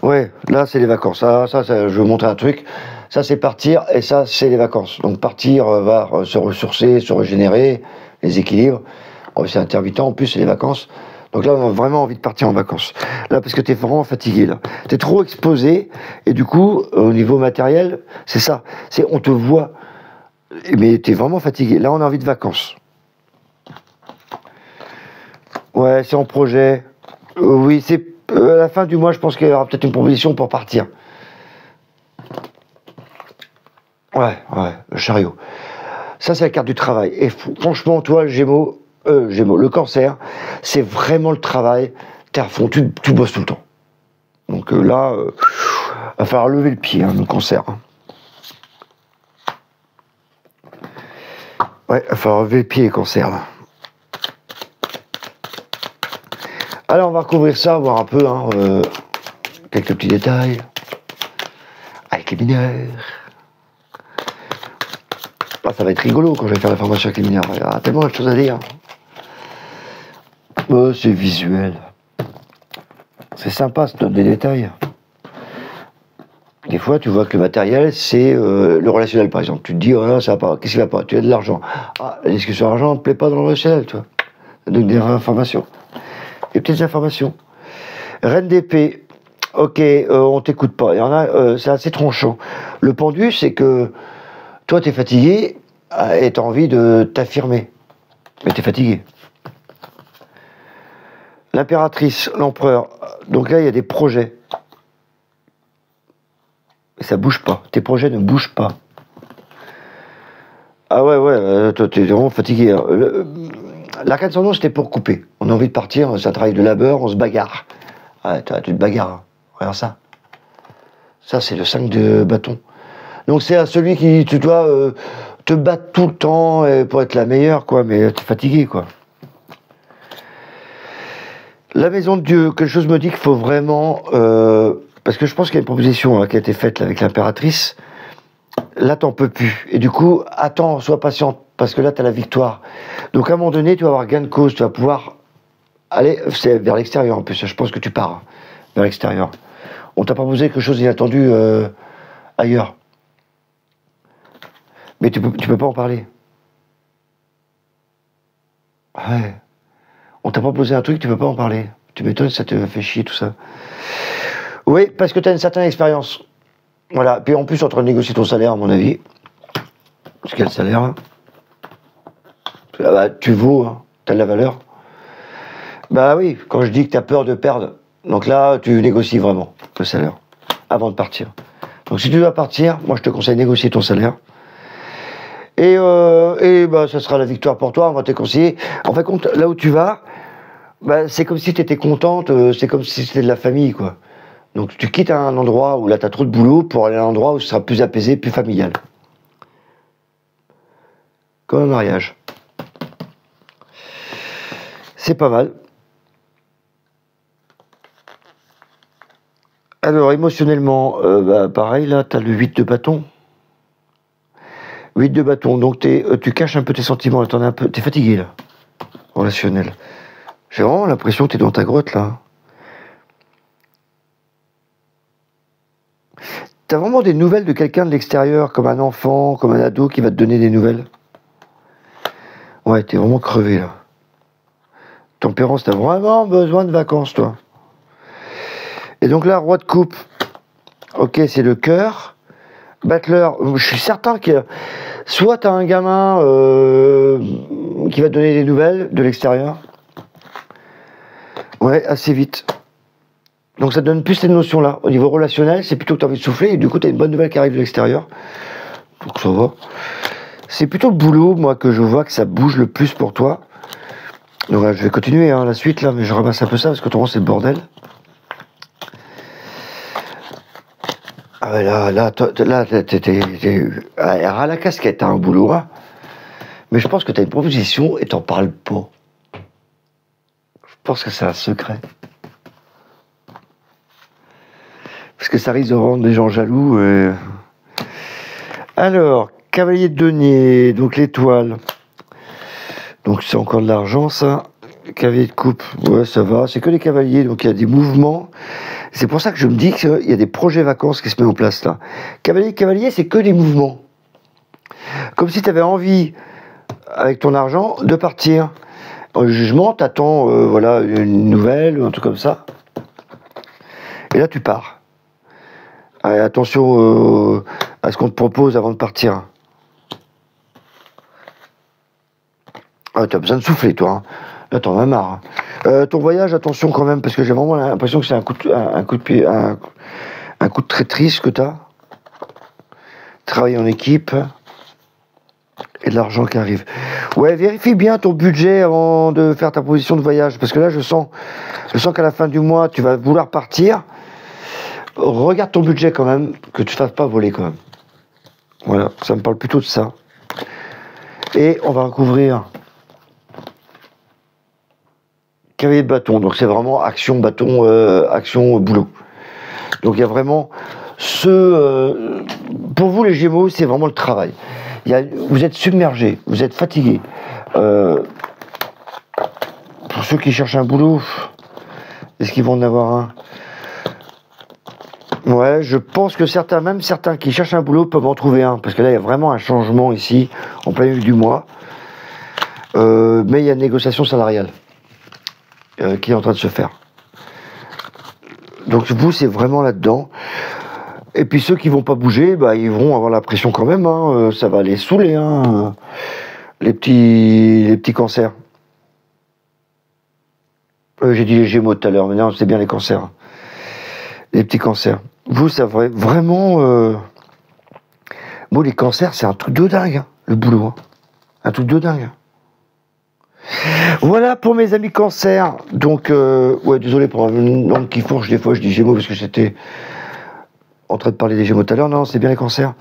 Ouais, là c'est les vacances. Ah, ça, je vais vous montrer un truc. Ça c'est partir et ça c'est les vacances. Donc partir va se ressourcer, se régénérer, les équilibres. Oh, c'est intermittent en plus, c'est les vacances. Donc là on a vraiment envie de partir en vacances. Là parce que t'es vraiment fatigué là. T'es trop exposé et du coup au niveau matériel, c'est ça. C'est on te voit, mais t'es vraiment fatigué. Là on a envie de vacances. Ouais, c'est en projet. Oui, c'est à la fin du mois, je pense qu'il y aura peut-être une proposition pour partir. Ouais, le chariot. Ça, c'est la carte du travail. Et franchement, toi, le Gémeaux, le Cancer, c'est vraiment le travail. T'es à fond, tu bosses tout le temps. Donc là, va falloir lever le pied, hein, le Cancer. Hein. Ouais, va falloir lever le pied, les Cancers, là. Alors, on va recouvrir ça, voir un peu, hein, quelques petits détails. Avec les mineurs. Ah, ça va être rigolo quand je vais faire la formation avec les mineurs. Il y a tellement de choses à dire. Oh, c'est visuel. C'est sympa, ça donne des détails. Des fois, tu vois que le matériel, c'est le relationnel, par exemple. Tu te dis, oh là, ça va pas, qu'est-ce qui va pas? Tu as de l'argent. Ah, la discussion d'argent ne plaît pas dans le relationnel, tu vois. Donc, des informations. Des petites informations. Reine d'épée. Ok, on t'écoute pas. Il y en a, c'est assez tranchant. Le pendu, c'est que toi, t'es fatigué et t'as envie de t'affirmer. Mais t'es fatigué. L'impératrice, l'empereur. Donc là, il y a des projets. Et ça bouge pas. Tes projets ne bougent pas. Ah ouais, toi, t'es vraiment fatigué. Hein. L'arcane sans nom, c'était pour couper. On a envie de partir, ça travaille de labeur, on se bagarre. Ah, tu te bagarres. Hein. Regarde ça. Ça, c'est le 5 de bâton. Donc c'est à celui qui, tu dois te battre tout le temps pour être la meilleure, quoi. Mais t'es fatigué, quoi. La maison de Dieu, quelque chose me dit qu'il faut vraiment... parce que je pense qu'il y a une proposition hein, qui a été faite là, avec l'impératrice. Là, t'en peux plus. Et du coup, attends, sois patient, parce que là, t'as la victoire. Donc, à un moment donné, tu vas avoir gain de cause, tu vas pouvoir aller vers l'extérieur, en plus. Je pense que tu pars hein, vers l'extérieur. On t'a proposé quelque chose d'inattendu ailleurs. Mais tu peux pas en parler. Ouais. On t'a proposé un truc, tu peux pas en parler. Tu m'étonnes, ça te fait chier, tout ça. Oui, parce que tu as une certaine expérience. Voilà. Puis en plus, tu es en train de négocier ton salaire, à mon avis. Parce quel salaire hein. Bah, tu vaux, hein. Tu as de la valeur. Bah oui, quand je dis que tu as peur de perdre, donc là, tu négocies vraiment le salaire avant de partir. Donc si tu dois partir, moi je te conseille de négocier ton salaire. Et bah, ça sera la victoire pour toi, on va te conseiller. En fait, compte, là où tu vas, bah, c'est comme si tu étais contente, c'est comme si c'était de la famille, quoi. Donc tu quittes un endroit où là tu as trop de boulot pour aller à un endroit où ce sera plus apaisé, plus familial. Comme un mariage. C'est pas mal. Alors, émotionnellement, bah, pareil, là, tu as le 8 de bâton. 8 de bâton, donc tu caches un peu tes sentiments, t'es fatigué, là, relationnel. J'ai vraiment l'impression que t'es dans ta grotte, là. T'as vraiment des nouvelles de quelqu'un de l'extérieur, comme un enfant, comme un ado qui va te donner des nouvelles. Ouais, t'es vraiment crevé, là. Tempérance, t'as vraiment besoin de vacances, toi. Et donc là, roi de coupe. Ok, c'est le cœur. Battleur, je suis certain que soit t'as un gamin qui va te donner des nouvelles de l'extérieur. Ouais, assez vite. Donc ça te donne plus cette notion-là. Au niveau relationnel, c'est plutôt que t'as envie de souffler et du coup t'as une bonne nouvelle qui arrive de l'extérieur. Donc ça va. C'est plutôt le boulot, moi, que je vois que ça bouge le plus pour toi. Donc là, je vais continuer hein, la suite, là, mais je ramasse un peu ça parce que autrement c'est le bordel. Ah ouais, là, t'es à la casquette, t'as un boulot, hein. Mais je pense que t'as une proposition et t'en parles pas. Je pense que c'est un secret. Parce que ça risque de rendre les gens jaloux. Alors, cavalier de denier, donc l'étoile. Donc c'est encore de l'argent, ça. Cavalier de coupe, ouais, ça va. C'est que les cavaliers, donc il y a des mouvements. C'est pour ça que je me dis qu'il y a des projets vacances qui se mettent en place là. Cavalier, c'est que des mouvements. Comme si tu avais envie, avec ton argent, de partir. En jugement, t'attends voilà, une nouvelle ou un truc comme ça. Et là, tu pars. Allez, attention à ce qu'on te propose avant de partir. Ah, t'as besoin de souffler, toi. Hein. Là, t'en as marre. Ton voyage, attention quand même, parce que j'ai vraiment l'impression que c'est un coup de pied, un coup de traîtrise que t'as. Travailler en équipe. Et de l'argent qui arrive. Ouais, vérifie bien ton budget avant de faire ta position de voyage, parce que là, je sens qu'à la fin du mois, tu vas vouloir partir. Regarde ton budget quand même, que tu ne te fasses pas voler quand même. Voilà, ça me parle plutôt de ça. Et on va recouvrir cavalier de bâton. Donc c'est vraiment action, bâton, action, boulot. Donc il y a vraiment pour vous les Gémeaux, c'est vraiment le travail. Vous êtes submergés, vous êtes fatigués. Pour ceux qui cherchent un boulot, est-ce qu'ils vont en avoir un? Ouais, je pense que certains qui cherchent un boulot peuvent en trouver un, parce que là il y a vraiment un changement ici, en plein milieu du mois. Mais il y a une négociation salariale qui est en train de se faire. Donc vous, c'est vraiment là-dedans. Et puis ceux qui vont pas bouger, bah, ils vont avoir la pression quand même, hein, ça va les saouler, hein, les petits cancers. J'ai dit les Gémeaux tout à l'heure, mais non, c'est bien les cancers. Les petits cancers. Vous, ça va vraiment... Bon, les cancers, c'est un truc de dingue, hein, le boulot. Hein. Un truc de dingue. Voilà pour mes amis cancers. Donc, ouais, désolé pour une langue qui fourche, des fois je dis Gémeaux parce que j'étais en train de parler des Gémeaux tout à l'heure. Non, c'est bien les cancers.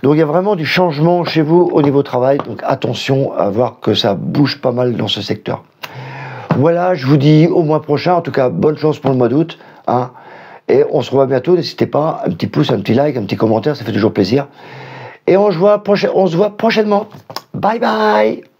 Donc, il y a vraiment du changement chez vous au niveau travail. Donc, attention à voir que ça bouge pas mal dans ce secteur. Voilà, je vous dis au mois prochain. En tout cas, bonne chance pour le mois d'août. Hein. Et on se revoit bientôt. N'hésitez pas, un petit pouce, un petit like, un petit commentaire, ça fait toujours plaisir. Et on se voit prochainement. Bye bye!